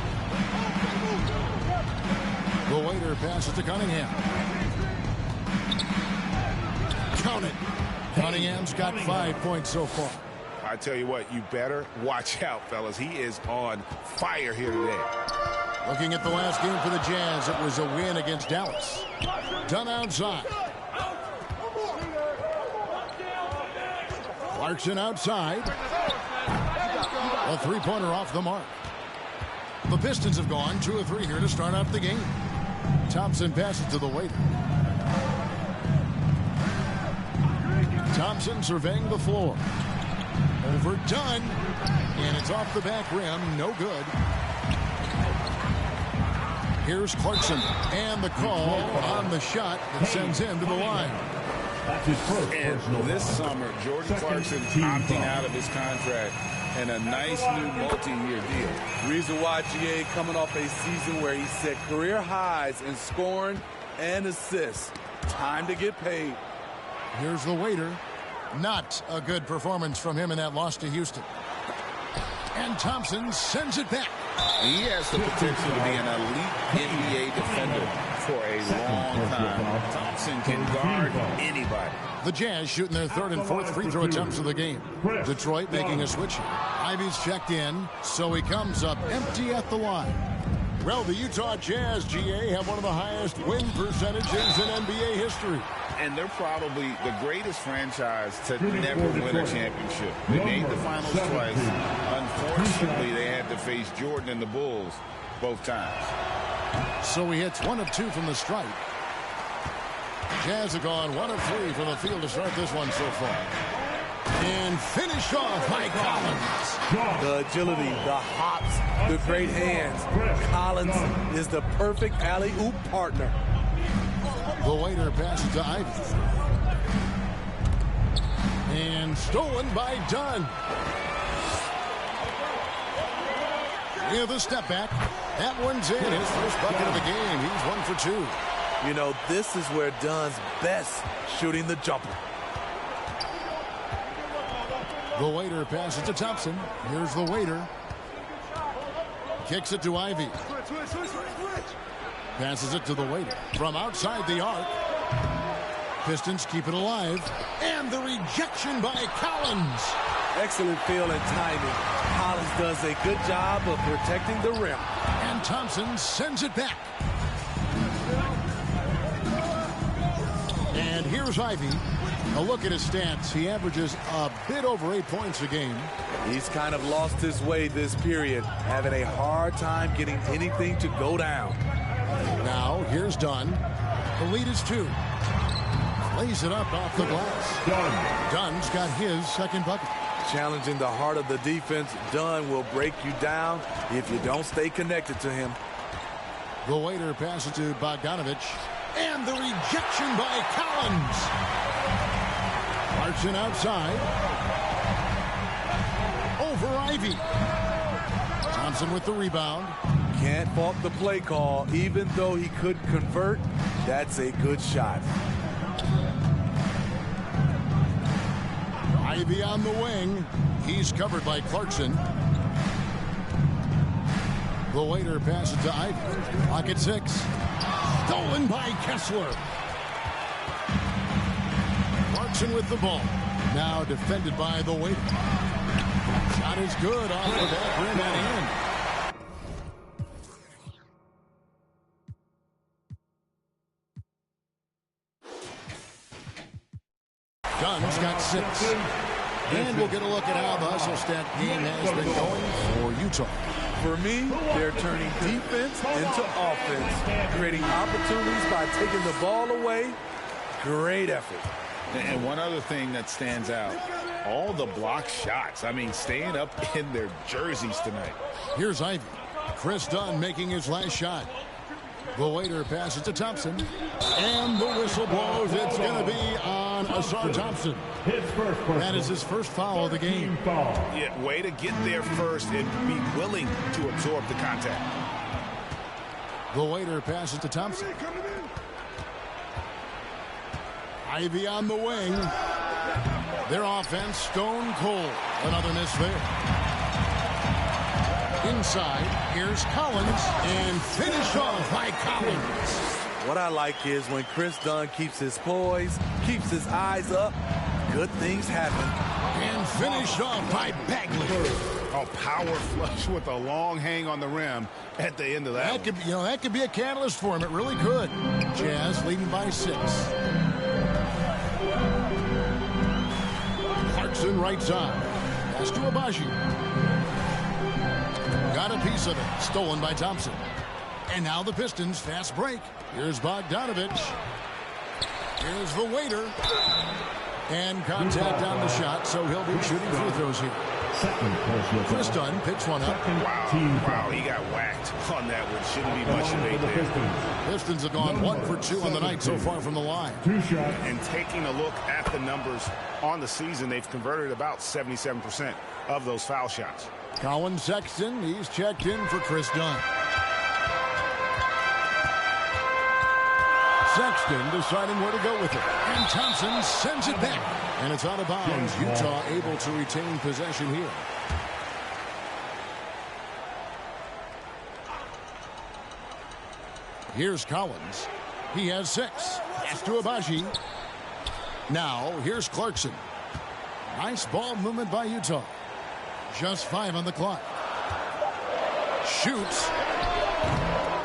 The waiter passes to Cunningham. Count it. Cunningham's got 5 points so far. I tell you what, you better watch out, fellas. He is on fire here today. Looking at the last game for the Jazz, it was a win against Dallas. Dunn outside. Clarkson outside. A three-pointer off the mark. The Pistons have gone 2 of 3 here to start out the game. Thompson passes to the waiter. Thompson surveying the floor. Over Dunn. And it's off the back rim. No good. Here's Clarkson. And the call on the shot that sends him to the line. And this summer, Jordan Clarkson opting out of his contract and a nice new multi-year deal. Reason why GA coming off a season where he set career highs in scoring and assists. Time to get paid. Here's the waiter. Not a good performance from him in that loss to Houston. And Thompson sends it back. He has the potential to be an elite NBA defender for a long time. Thompson can guard anybody. The Jazz shooting their third and fourth free throw attempts of the game. Detroit making a switch here. Ivy's checked in, so he comes up empty at the line. Well, the Utah Jazz, GA, have one of the highest win percentages in NBA history. And they're probably the greatest franchise to never win a championship. They made the finals twice. Unfortunately, they had to face Jordan and the Bulls both times. So he hits 1 of 2 from the stripe. Jazz have gone 1 of 3 from the field to start this one so far. And finished off by Collins. The agility, the hops, the great hands. Collins is the perfect alley-oop partner. The waiter passes to Ivy. And stolen by Dunn. Yeah, the step back. That one's in. His first bucket of the game. He's 1 for 2. You know, this is where Dunn's best, shooting the jumper. The waiter passes to Thompson. Here's the waiter. Kicks it to Ivy. Passes it to the waiter. From outside the arc. Pistons keep it alive. And the rejection by Collins. Excellent feel and timing. Collins does a good job of protecting the rim. And Thompson sends it back. And here's Ivy. A look at his stats. He averages a bit over 8 points a game. He's kind of lost his way this period, having a hard time getting anything to go down. Now, here's Dunn. The lead is 2. Lays it up off the glass. Dunn's got his second bucket. Challenging the heart of the defense, Dunn will break you down if you don't stay connected to him. The waiter passes to Bogdanovich. And the rejection by Collins. Clarkson outside. Over Ivy. Thompson with the rebound. Can't fault the play call. Even though he could convert, that's a good shot. Ivy on the wing. He's covered by Clarkson. The waiter passes to Ivy. Pocket 6. Stolen by Kessler. Clarkson with the ball. Now defended by the waiter. Shot is good off the back rim and in. Dunn's got 6. And we'll get a look at how the hustle stat game has been going for Utah. For me, they're turning defense into offense, creating opportunities by taking the ball away. Great effort. And one other thing that stands out, all the block shots. I mean, staying up in their jerseys tonight. Here's Ivy. Chris Dunn making his last shot. The waiter passes to Thompson. And the whistle blows. It's going to be on Asar Thompson. That is his first foul of the game. Yeah, way to get there first and be willing to absorb the contact. The waiter passes to Thompson. Ivy on the wing. Their offense stone cold. Another miss there. Inside, here's Collins, and finished off by Collins. What I like is when Chris Dunn keeps his poise, keeps his eyes up, good things happen. And finished off by Bagley. Oh, power flush with a long hang on the rim at the end of that. That could be a catalyst for him. It really could. Jazz leading by 6. Clarkson right side. Pass to Abaji. Got a piece of it. Stolen by Thompson. And now the Pistons fast break. Here's Bogdanovich. Here's the waiter. And contact on the shot, so he'll be shooting free throws here. Chris Dunn picks one up. Wow, he got whacked on that one. Shouldn't be much debate there. Pistons have gone 1 for 2 on the night so far from the line. And taking a look at the numbers on the season, they've converted about 77% of those foul shots. Colin Sexton, he's checked in for Chris Dunn. Sexton deciding where to go with it. And Thompson sends it back. And it's out of bounds. Utah able to retain possession here. Here's Collins. He has 6. Pass to Abaji. Now, here's Clarkson. Nice ball movement by Utah. Just 5 on the clock. Shoots.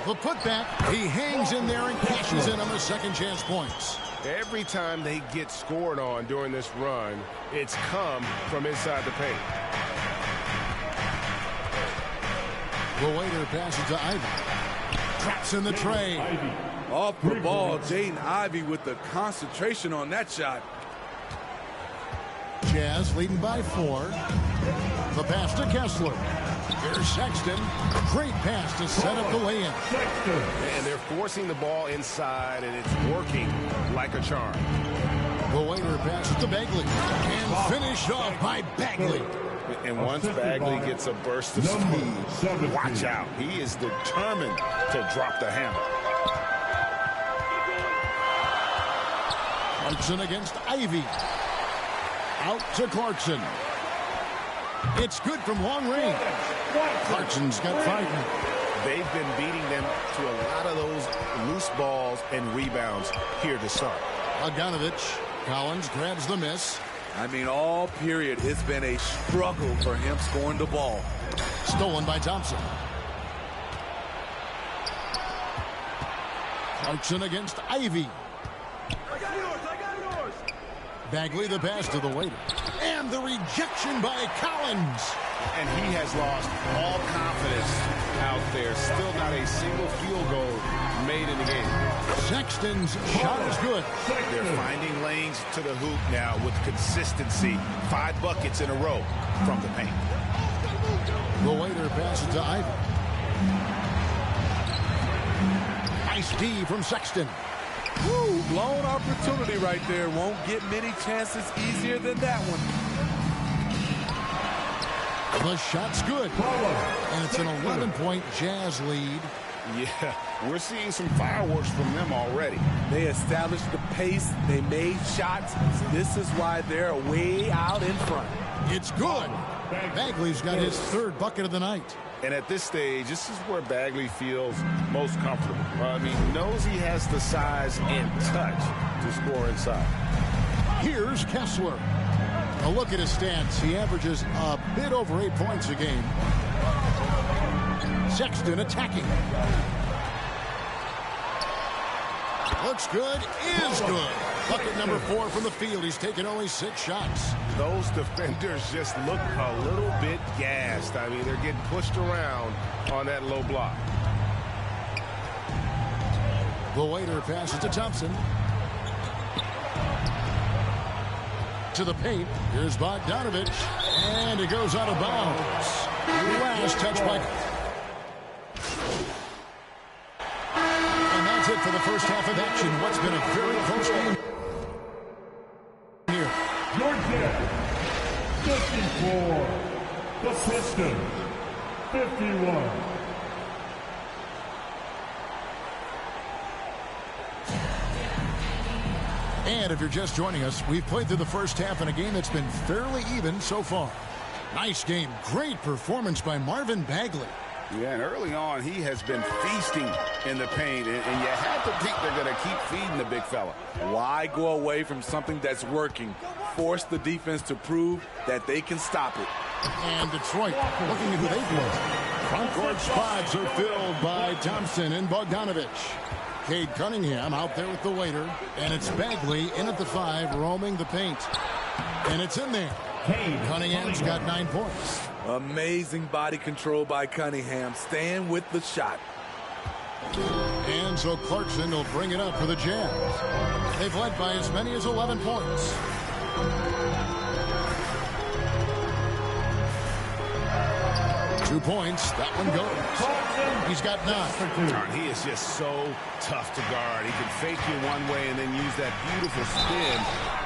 The putback. He hangs in there and cashes in on the second chance points. Every time they get scored on during this run, it's come from inside the paint. The waiter passes to Ivy. Traps in the tray. Off the ball, Jaden Ivey with the concentration on that shot. Jazz leading by 4. The pass to Kessler. Here's Sexton. Great pass to set up the lay-in. And they're forcing the ball inside, and it's working like a charm. The waiter passes to Bagley. And finished off by Bagley. And once Bagley gets a burst of speed, watch out. He is determined to drop the hammer. Clarkson against Ivy. Out to Clarkson. It's good from long range. Clarkson's got 5 now. They've been beating them to a lot of those loose balls and rebounds here to start. Bogdanovich. Collins grabs the miss. I mean, all period, it's been a struggle for him scoring the ball. Stolen by Thompson. Clarkson against Ivy. I got yours. Bagley the pass to the waiter. And the rejection by Collins. And he has lost all confidence out there. Still not a single field goal made in the game. Sexton's shot is good. They're finding lanes to the hoop now with consistency. 5 buckets in a row from the paint. The waiter passes to Ivy. Nice D from Sexton. Woo, blown opportunity right there. Won't get many chances easier than that one. The shot's good. And it's an 11-point Jazz lead. Yeah, we're seeing some fireworks from them already. They established the pace. They made shots. This is why they're way out in front. It's good. Bagley's got his 3rd bucket of the night. And at this stage, this is where Bagley feels most comfortable. Knows he has the size and touch to score inside. Here's Kessler. A look at his stats. He averages a bit over 8 points a game. Sexton attacking. Looks good, is good. Bucket number 4 from the field. He's taken only 6 shots. Those defenders just look a little bit gassed. I mean, they're getting pushed around on that low block. The waiter passes to Thompson. To the paint. Here's Bogdanovich. And it goes out of bounds. Last touch by... And that's it for the first half of action. What's been a very close game here. Georgia, 54. The Pistons, 51. And if you're just joining us, we've played through the first half in a game that's been fairly even so far. Nice game. Great performance by Marvin Bagley. Yeah, and early on, he has been feasting in the paint, and you have to think they're going to keep feeding the big fella. Why go away from something that's working? Force the defense to prove that they can stop it. And Detroit looking at who they play. Front court spots are filled by Thompson and Bogdanovich. Cade Cunningham out there with the waiter, and it's Bagley in at the 5, roaming the paint. And it's in there. Cunningham's got 9 points. Amazing body control by Cunningham. Staying with the shot. And so Clarkson will bring it up for the Jazz. They've led by as many as 11 points. Two points. That one goes. He's got 9. He is just so tough to guard. He can fake you one way and then use that beautiful spin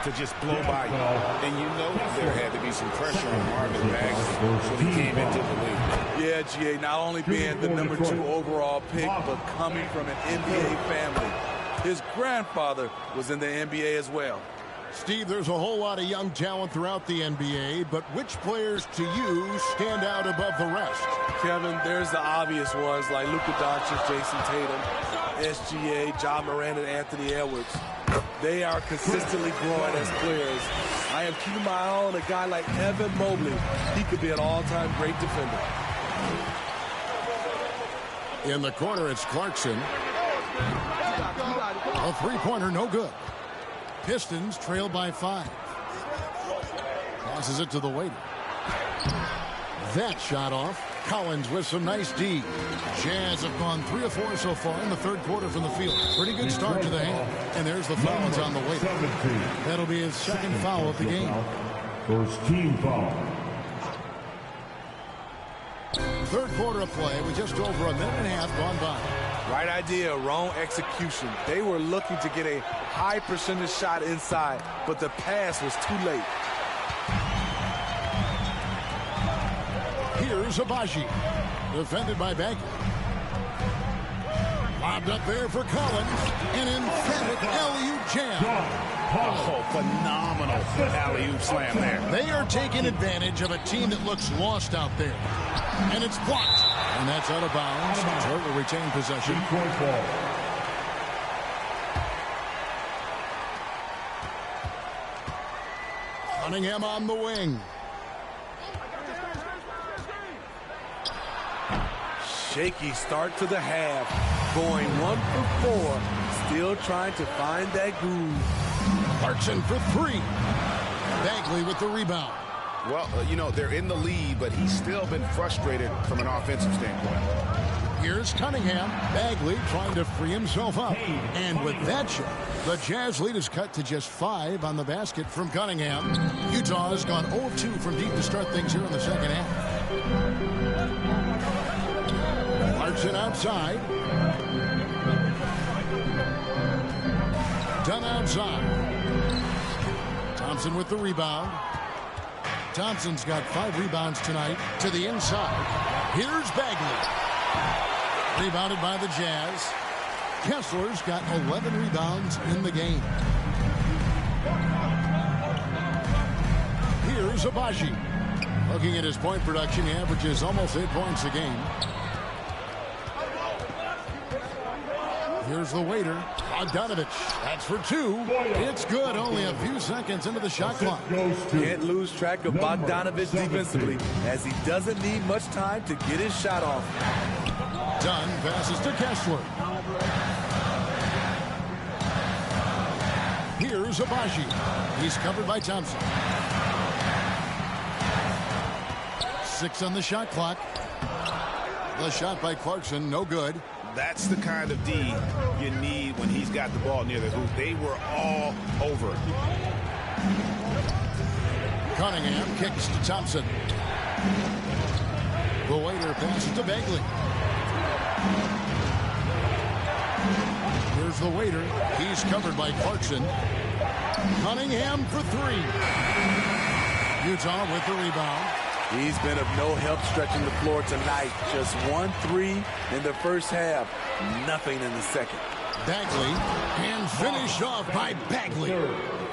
to just blow by you. And you know there had to be some pressure on Marvin Bagley when he came into the league. Yeah, GA, not only being the number 2 overall pick, but coming from an NBA family. His grandfather was in the NBA as well. Steve, there's a whole lot of young talent throughout the NBA, but which players to you stand out above the rest? Kevin, there's the obvious ones like Luka Doncic, Jason Tatum, SGA, John Moran, and Anthony Edwards. They are consistently growing as players. I am keeping my eye on a guy like Evan Mobley. He could be an all-time great defender. In the corner, it's Clarkson. A three-pointer, no good. Pistons trail by 5. Passes it to the waiter. That shot off. Collins with some nice D. Jazz have gone 3 of 4 so far in the third quarter from the field. Pretty good start to the hand. And there's the foul. It's on the waiter. That'll be his second foul of the game. First team foul. Third quarter of play with just over a minute and a half gone by. Right idea, wrong execution. They were looking to get a high percentage shot inside, but the pass was too late. Here's Abaji, defended by Bagley. Lobbed up there for Collins. An emphatic alley-oop jam. Oh, phenomenal alley-oop slam there. They are taking advantage of a team that looks lost out there. And it's blocked. And that's out of bounds. Detroit will retain possession. Cunningham on the wing. Shaky start to the half. Going 1 for 4. Still trying to find that groove. Clarkson for 3. Bagley with the rebound. Well, you know, they're in the lead, but he's still been frustrated from an offensive standpoint. Here's Cunningham. Bagley trying to free himself up. And with that shot, the Jazz lead is cut to just 5 on the basket from Cunningham. Utah has gone 0-2 from deep to start things here in the second half. Clarkson outside. Dunn outside. Thompson with the rebound. Thompson's got 5 rebounds tonight to the inside. Here's Bagley. Rebounded by the Jazz. Kessler's got 11 rebounds in the game. Here's Abaji. Looking at his point production, he averages almost 8 points a game. Here's the waiter, Bogdanovich. That's for 2. It's good. Only a few seconds into the shot clock. Can't lose track of Bogdanovich defensively, as he doesn't need much time to get his shot off. Dunn passes to Kessler. Here's Abaji. He's covered by Thompson. 6 on the shot clock. The shot by Clarkson, no good. That's the kind of D you need when he's got the ball near the hoop. They were all over it. Cunningham kicks to Thompson. The waiter passes to Bagley. Here's the waiter. He's covered by Clarkson. Cunningham for 3. Utah with the rebound. He's been of no help stretching the floor tonight. Just 1-3 in the first half. Nothing in the second. Bagley, and finished off by Bagley.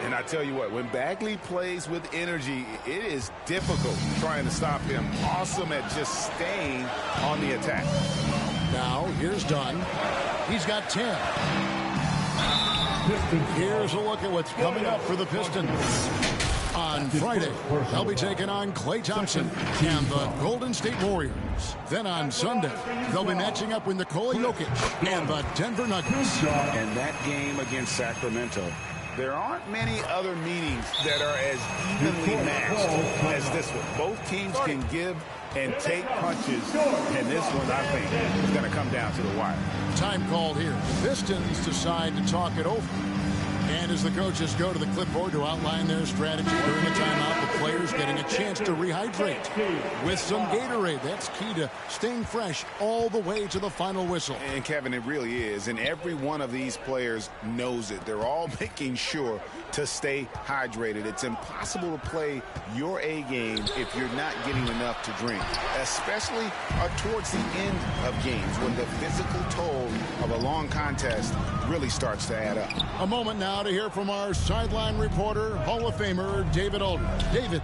And I tell you what, when Bagley plays with energy, it is difficult trying to stop him. Awesome at just staying on the attack. Now, here's Dunn. He's got 10. Here's a look at what's coming up for the Pistons. On Friday, they'll be taking on Klay Thompson and the Golden State Warriors. Then on Sunday, they'll be matching up with Nikola Jokic and the Denver Nuggets. And that game against Sacramento, there aren't many other meetings that are as evenly matched as this one. Both teams can give and take punches, and this one, I think, is going to come down to the wire. Time called here. The Pistons decide to talk it over. And as the coaches go to the clipboard to outline their strategy during the timeout, the players getting a chance to rehydrate with some Gatorade. That's key to staying fresh all the way to the final whistle. And Kevin, it really is. And every one of these players knows it. They're all making sure to stay hydrated. It's impossible to play your A game if you're not getting enough to drink, especially towards the end of games when the physical toll of a long contest really starts to add up. A moment now to hear from our sideline reporter, Hall of Famer David Aldridge. David.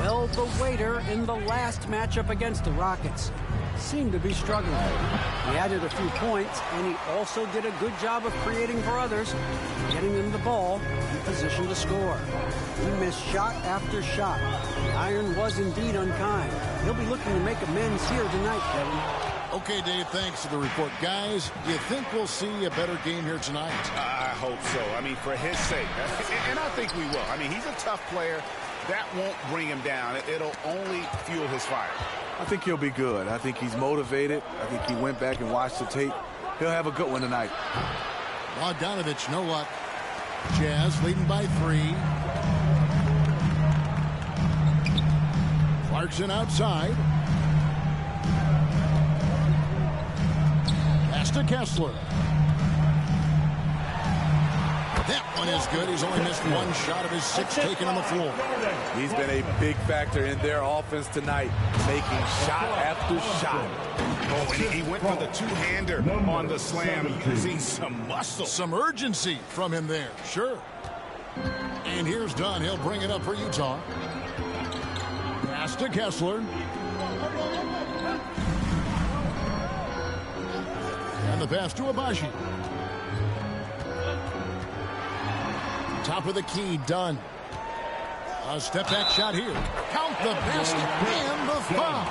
Well, the waiter in the last matchup against the Rockets seemed to be struggling. He added a few points, and he also did a good job of creating for others, getting them the ball in position to score. He missed shot after shot. The iron was indeed unkind. He'll be looking to make amends here tonight, Kevin. Okay, Dave, thanks for the report. Guys, do you think we'll see a better game here tonight? I hope so. I mean, for his sake. And I think we will. I mean, he's a tough player. That won't bring him down. It'll only fuel his fire. I think he'll be good. I think he's motivated. I think he went back and watched the tape. He'll have a good one tonight. Bogdanovich, no luck. Jazz leading by 3. Clarkson outside. Pass to Kessler. That one is good. He's only missed one shot of his 6 taken on the floor. He's been a big factor in their offense tonight, making shot after shot. Oh, and he went for the two-hander on the slam, using some muscle. Some urgency from him there, sure. And here's Dunn. He'll bring it up for Utah. Pass to Kessler. And the pass to Abaji. Top of the key, Dunn. A step-back shot here. Count the best and the foul.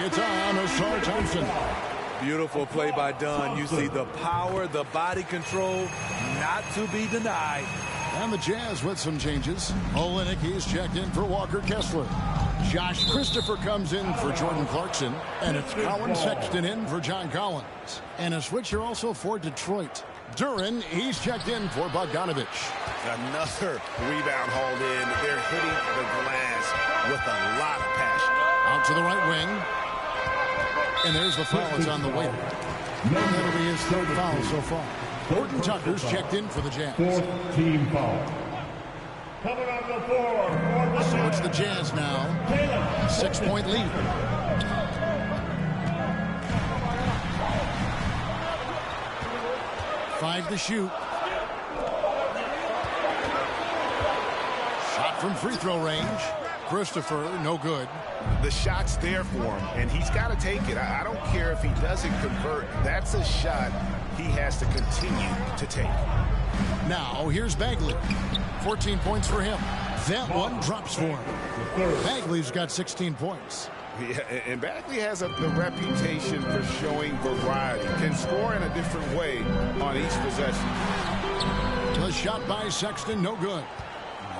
It's on Asar Thompson. Beautiful play by Dunn. You see the power, the body control, not to be denied. And the Jazz with some changes. Olynyk, he's checked in for Walker Kessler. Josh Christopher comes in for Jordan Clarkson. And it's Colin Sexton in for John Collins. And a switcher also for Detroit. Duran, he's checked in for Bogdanovich. Another rebound hauled in. They're hitting the glass with a lot of passion. Out to the right wing. And there's the foul. It's on the way. And that'll be his 3rd foul so far. Gordon Tucker's checked in for the Jazz. 4th team foul. Coming on the floor. So it's the Jazz now. 6-point lead. Five to shoot. Shot from free throw range. Christopher, no good. The shot's there for him, and he's got to take it. I don't care if he doesn't convert. That's a shot he has to continue to take. Now, here's Bagley. 14 points for him. That one drops for him. Bagley's got 16 points. Yeah, and Bagley has the reputation for showing variety. Can score in a different way on each possession. The shot by Sexton, no good.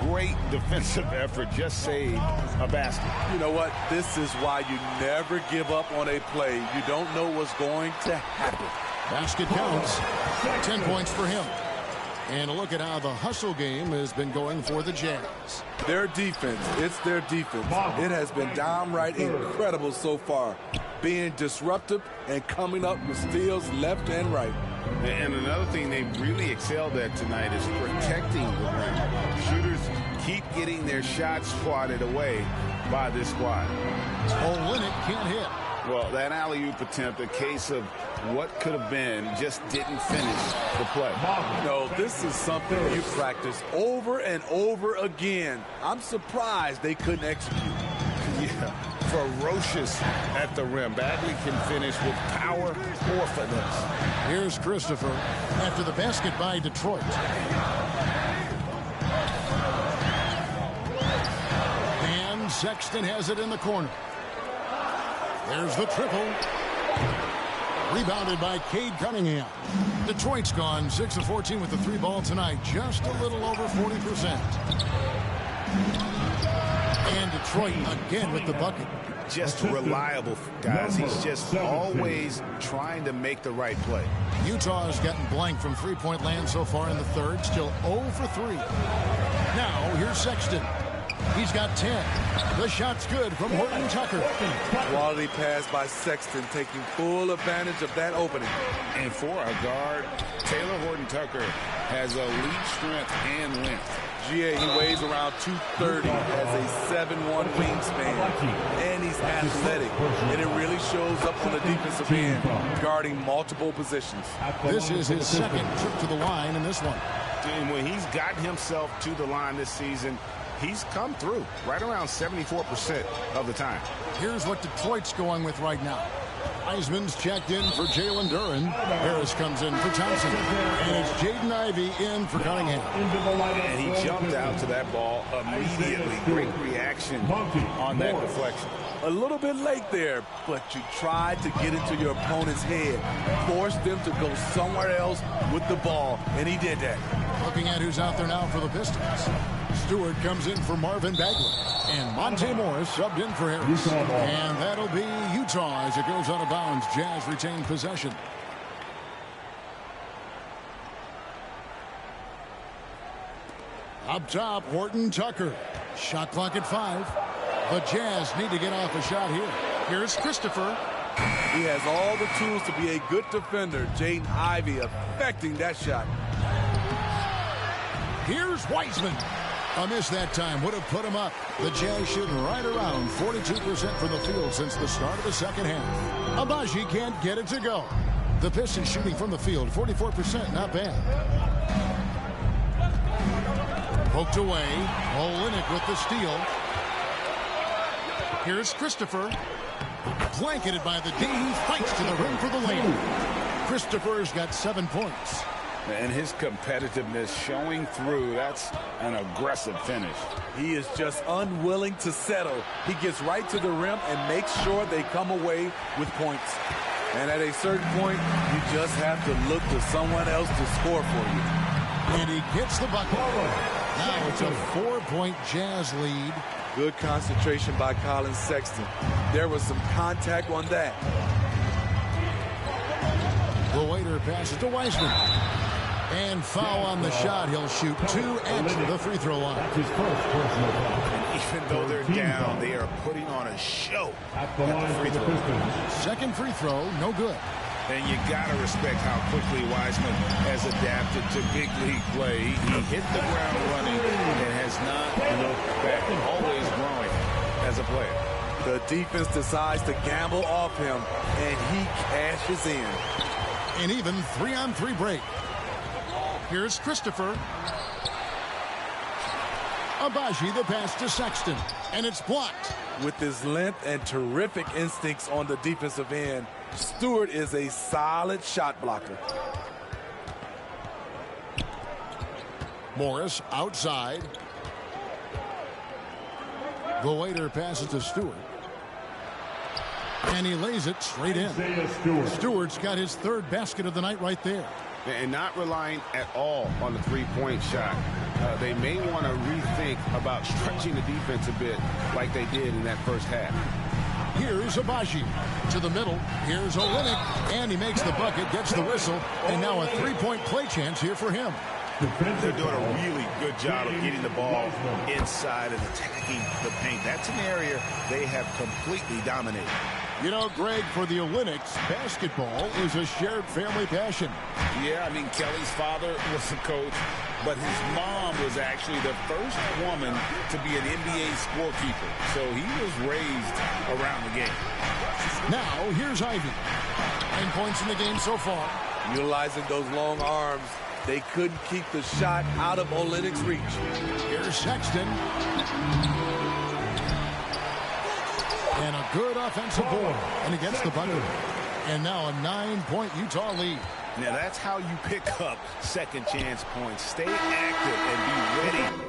Great defensive effort, just saved a basket. You know what? This is why you never give up on a play. You don't know what's going to happen. Basket counts. 10 points for him. And a look at how the hustle game has been going for the Jazz. Their defense, it's their defense. It has been downright incredible so far. Being disruptive and coming up with steals left and right. And another thing they really excelled at tonight is protecting the rim. Shooters keep getting their shots swatted away by this squad. Olynyk can't hit. Well, that alley-oop attempt, a case of what could have been, just didn't finish the play. No, this is something you practice over and over again. I'm surprised they couldn't execute. Yeah, ferocious at the rim. Bagley can finish with power or finesse. Here's Christopher after the basket by Detroit. And Sexton has it in the corner. There's the triple. Rebounded by Cade Cunningham. Detroit's gone 6 of 14 with the 3 ball tonight. Just a little over 40%. And Detroit again with the bucket. Just reliable, guys. He's just always trying to make the right play. Utah has gotten blank from three-point land so far in the third. Still 0 for 3. Now here's Sexton. He's got 10. The shot's good from Horton Tucker. Quality pass by Sexton, taking full advantage of that opening. And for a guard, Taylor Horton Tucker has elite strength and length. GA, he weighs around 230, has a 7'1" wingspan, and he's athletic. And it really shows up on the defensive end, guarding multiple positions. This is his second trip to the line in this one. And when he's gotten himself to the line this season, he's come through right around 74% of the time. Here's what Detroit's going with right now. Wiseman's checked in for Jalen Duren. Harris comes in for Thompson. And it's Jaden Ivey in for Cunningham. And he jumped out to that ball immediately. Great reaction on that deflection. A little bit late there, but you tried to get into your opponent's head. Forced them to go somewhere else with the ball, and he did that. Looking at who's out there now for the Pistons. Stewart comes in for Marvin Bagley. And Monte Morris subbed in for Harris. And that'll be Utah as it goes out of bounds. Jazz retain possession. Up top, Horton Tucker. Shot clock at 5. The Jazz need to get off a shot here. Here's Christopher. He has all the tools to be a good defender. Jaden Ivey affecting that shot. Here's Wiseman. A miss that time would have put him up. The Jazz shooting right around 42% from the field since the start of the second half. Abaji can't get it to go. The Pistons shooting from the field 44%, not bad. Poked away. Olynyk with the steal. Here's Christopher. Blanketed by the D. He fights to the rim for the lane. Christopher's got 7 points. And his competitiveness showing through. That's an aggressive finish. He is just unwilling to settle. He gets right to the rim and makes sure they come away with points. And at a certain point, you just have to look to someone else to score for you. And he gets the bucket. Now it's a 4-point Jazz lead. Good concentration by Colin Sexton. There was some contact on that. The waiter passes to Wiseman. And foul on the shot. He'll shoot 2 at the free throw line. And even though they're down, they are putting on a show at the free throw line. Second free throw, no good. And you got to respect how quickly Wiseman has adapted to big league play. He hit the ground running and has not looked back. Always growing as a player. The defense decides to gamble off him, and he cashes in. An even 3-on-3 break. Here's Christopher. Abaji the pass to Sexton. And it's blocked. With his length and terrific instincts on the defensive end, Stewart is a solid shot blocker. Morris outside. The waiter passes to Stewart. And he lays it straight in. Stewart's got his 3rd basket of the night right there. and not relying at all on the three-point shot. They may want to rethink about stretching the defense a bit like they did in that first half. Here's Abaji to the middle. Here's Olynyk, and he makes the bucket, gets the whistle, and now a three-point play chance here for him. They're doing a really good job of getting the ball inside and attacking the paint. That's an area they have completely dominated. You know, Greg, for the Olympics, basketball is a shared family passion. Yeah, I mean, Kelly's father was a coach, but his mom was actually the first woman to be an NBA scorekeeper. So he was raised around the game. Now, here's Ivy. 9 points in the game so far. Utilizing those long arms, they couldn't keep the shot out of Olynyk's reach. Here's Sexton. And a good offensive board. And against the bucket. And now a 9-point Utah lead. Now that's how you pick up second chance points. Stay active and be ready.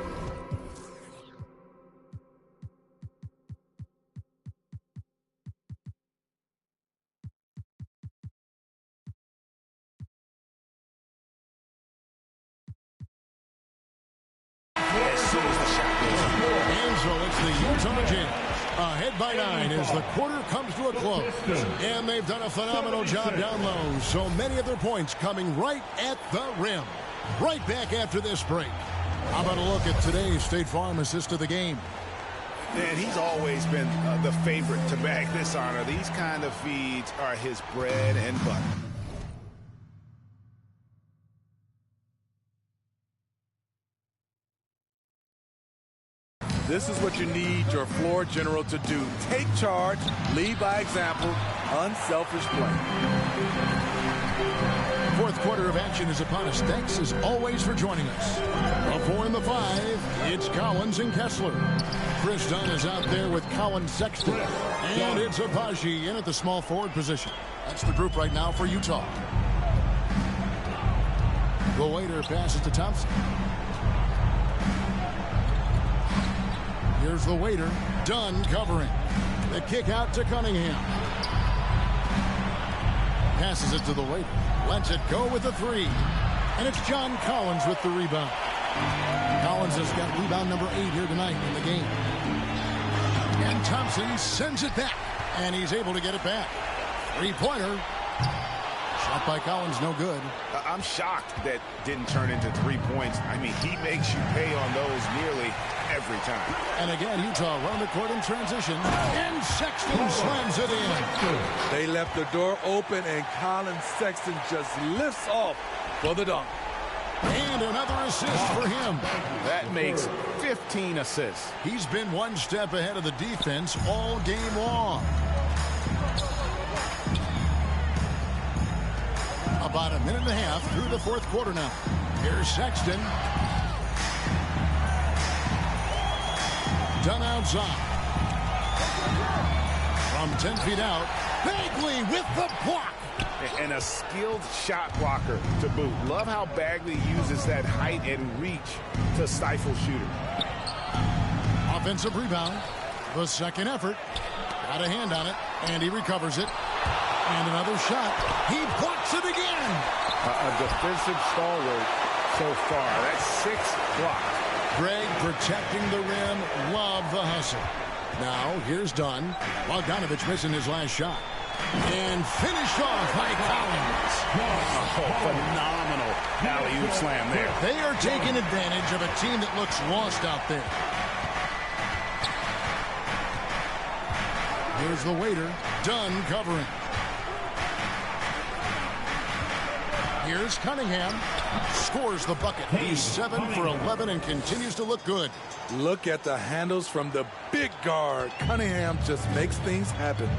As soon as the shot goes up. And so it's the Utah Jazz ahead by 9 as the quarter comes to a close. And they've done a phenomenal job down low. So many of their points coming right at the rim. Right back after this break. How about a look at today's State Farm assist of the game? And he's always been the favorite to bag this honor. These kind of feeds are his bread and butter. This is what you need your floor general to do. Take charge, lead by example, unselfish play. Fourth quarter of action is upon us. Thanks as always for joining us. A 4 and the 5. It's Collins and Kessler. Chris Dunn is out there with Collins Sexton. And it's Abaji in at the small forward position. That's the group right now for Utah. The waiter passes to Thompson. Here's the waiter. Dunn covering. The kick out to Cunningham. Passes it to the waiter. Lets it go with the 3. And it's John Collins with the rebound. Collins has got rebound number 8 here tonight in the game. And Thompson sends it back. And he's able to get it back. 3-pointer. Shot by Collins, no good. I'm shocked that didn't turn into 3 points. I mean, he makes you pay on those nearly every time. And again, Utah run the court in transition. And Sexton slams it in. They left the door open, and Collins Sexton just lifts off for the dunk. And another assist for him. That makes 15 assists. He's been one step ahead of the defense all game long. About a minute and a half through the fourth quarter now. Here's Sexton. Done outside. From 10 feet out. Bagley with the block. And a skilled shot blocker to boot. Love how Bagley uses that height and reach to stifle shooters. Offensive rebound. The second effort. Got a hand on it. And he recovers it. And another shot. He blocks it again. A defensive stalwart so far. That's 6 blocks. Greg protecting the rim. Love the hustle. Now, here's Dunn. Bogdanovich missing his last shot. And finished off by Collins. Oh, phenomenal alley-oop slam there. They are taking advantage of a team that looks lost out there. Here's the waiter. Dunn covering. Here's Cunningham. Scores the bucket. He's 7 for 11 and continues to look good. Look at the handles from the big guard. Cunningham just makes things happen.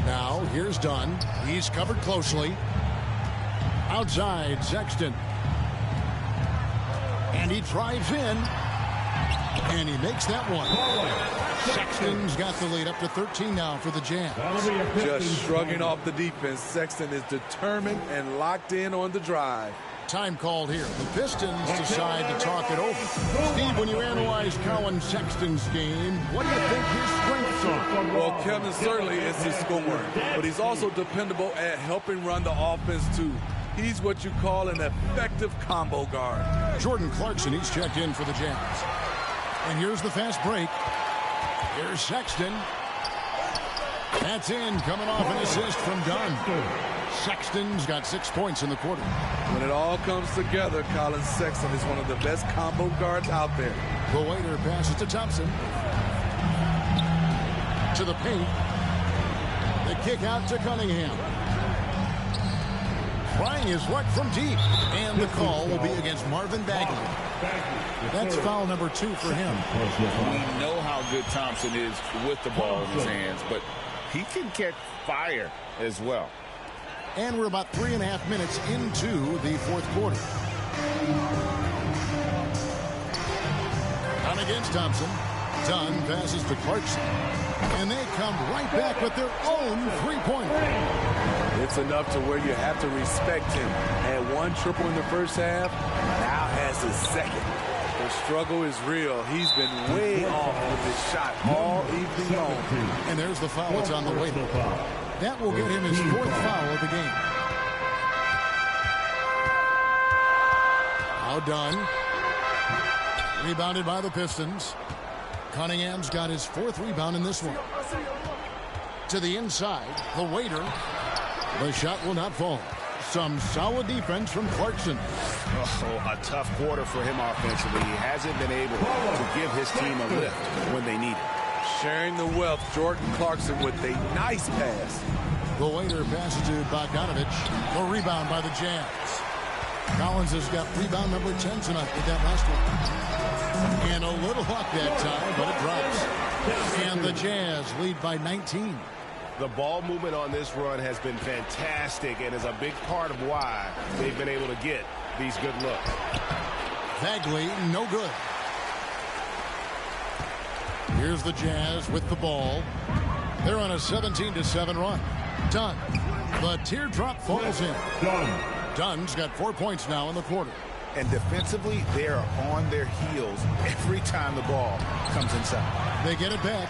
Now, here's Dunn. He's covered closely. Outside, Sexton. And he drives in. And he makes that one. Sexton's got the lead up to 13 now for the Jazz. Just shrugging off the defense. Sexton is determined and locked in on the drive. Time called here. The Pistons decide to talk it over. Steve, when you analyze Colin Sexton's game, what do you think his strengths are? Well, Well, Kevin certainly is a scorer, but he's also dependable at helping run the offense, too. He's what you call an effective combo guard. Jordan Clarkson, he's checked in for the Jazz. And here's the fast break. Here's Sexton. That's in, coming off an assist from Dunn. Sexton's got 6 points in the quarter. When it all comes together, Colin Sexton is one of the best combo guards out there. The waiter passes to Thompson. To the paint. The kick out to Cunningham. Trying his luck from deep. And the call will be against Marvin Bagley. That's foul number 2 for him. We know how good Thompson is with the ball in his hands, but he can catch fire as well. And we're about 3.5 minutes into the fourth quarter. On against Thompson. Dunn passes to Clarkson. And they come right back with their own three-pointer. It's enough to where you have to respect him. Had 1 triple in the first half, now has his second. The struggle is real. He's been way off with his shot all evening long. And there's the foul. It's on the way. That will get him his 4th foul of the game. Now Dunn. Rebounded by the Pistons. Cunningham's got his 4th rebound in this one. To the inside, the waiter. The shot will not fall. Some solid defense from Clarkson. Oh, a tough quarter for him offensively. He hasn't been able to give his team a lift when they need it. Sharing the wealth, Jordan Clarkson with a nice pass. The waiter passes to Bogdanovich. The rebound by the Jazz. Collins has got rebound number 10 tonight with that last one. And a little luck that time, but it drops. And the Jazz lead by 19. The ball movement on this run has been fantastic and is a big part of why they've been able to get these good looks. Bagley, no good. Here's the Jazz with the ball. They're on a 17-7 run. Dunn. The teardrop falls in. Dunn's got 4 points now in the quarter. And defensively, they are on their heels every time the ball comes inside. They get it back.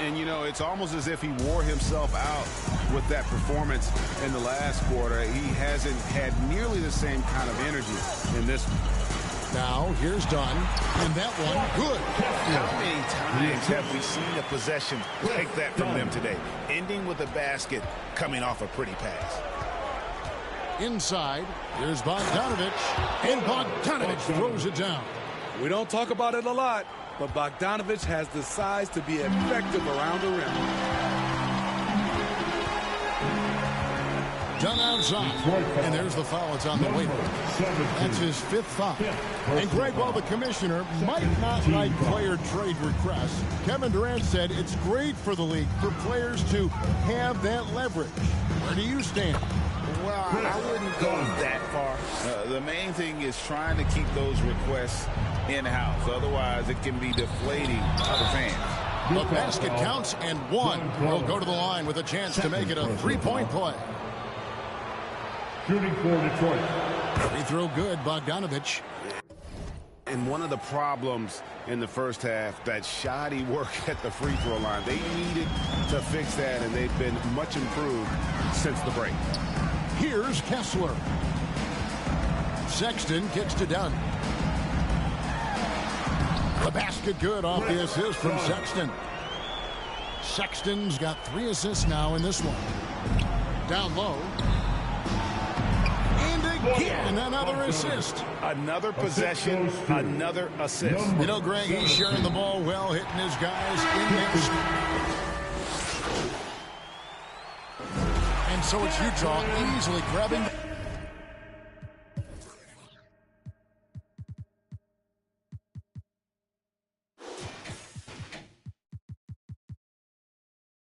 And, you know, it's almost as if he wore himself out with that performance in the last quarter. He hasn't had nearly the same kind of energy in this one. Now, here's Dunn. And that one, good. How many times have we seen a possession like that from them today? Ending with a basket, coming off a pretty pass. Inside, here's Bogdanovich. And Bogdanovich throws it down. We don't talk about it a lot, but Bogdanovich has the size to be effective around the rim. Dunn outside. And there's the foul. It's on the way. That's his 5th foul. And Greg, while the commissioner might not like player trade requests, Kevin Durant said it's great for the league for players to have that leverage. Where do you stand? Well, I wouldn't go that far. The main thing is trying to keep those requests in-house. Otherwise, it can be deflating for fans. The basket counts, and one will go to the line with a chance to make it a three-point play. Shooting for Detroit. Free throw good, Bogdanovich. And one of the problems in the first half, that shoddy work at the free throw line. They needed to fix that, and they've been much improved since the break. Here's Kessler. Sexton kicks to Dunn. The basket good off the assist from Sexton. Sexton's got 3 assists now in this one. Down low. And again, another assist. Another possession, another assist. You know, Greg, he's sharing the ball well, hitting his guys in this. And so it's Utah easily grabbing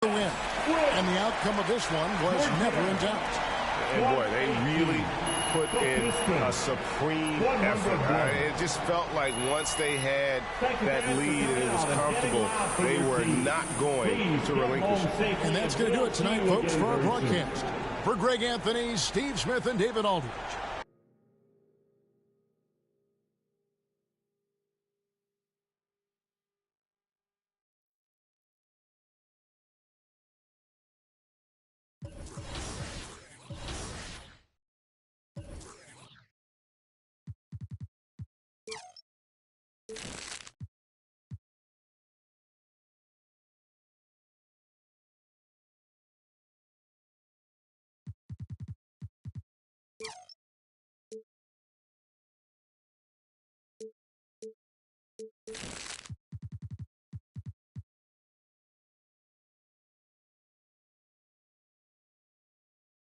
the win. And the outcome of this one was never in doubt. And boy, they really put in a supreme effort. It just felt like once they had that lead and it was comfortable, they were not going to relinquish it. And that's going to do it tonight, folks, for our broadcast. For Greg Anthony, Steve Smith, and David Aldridge,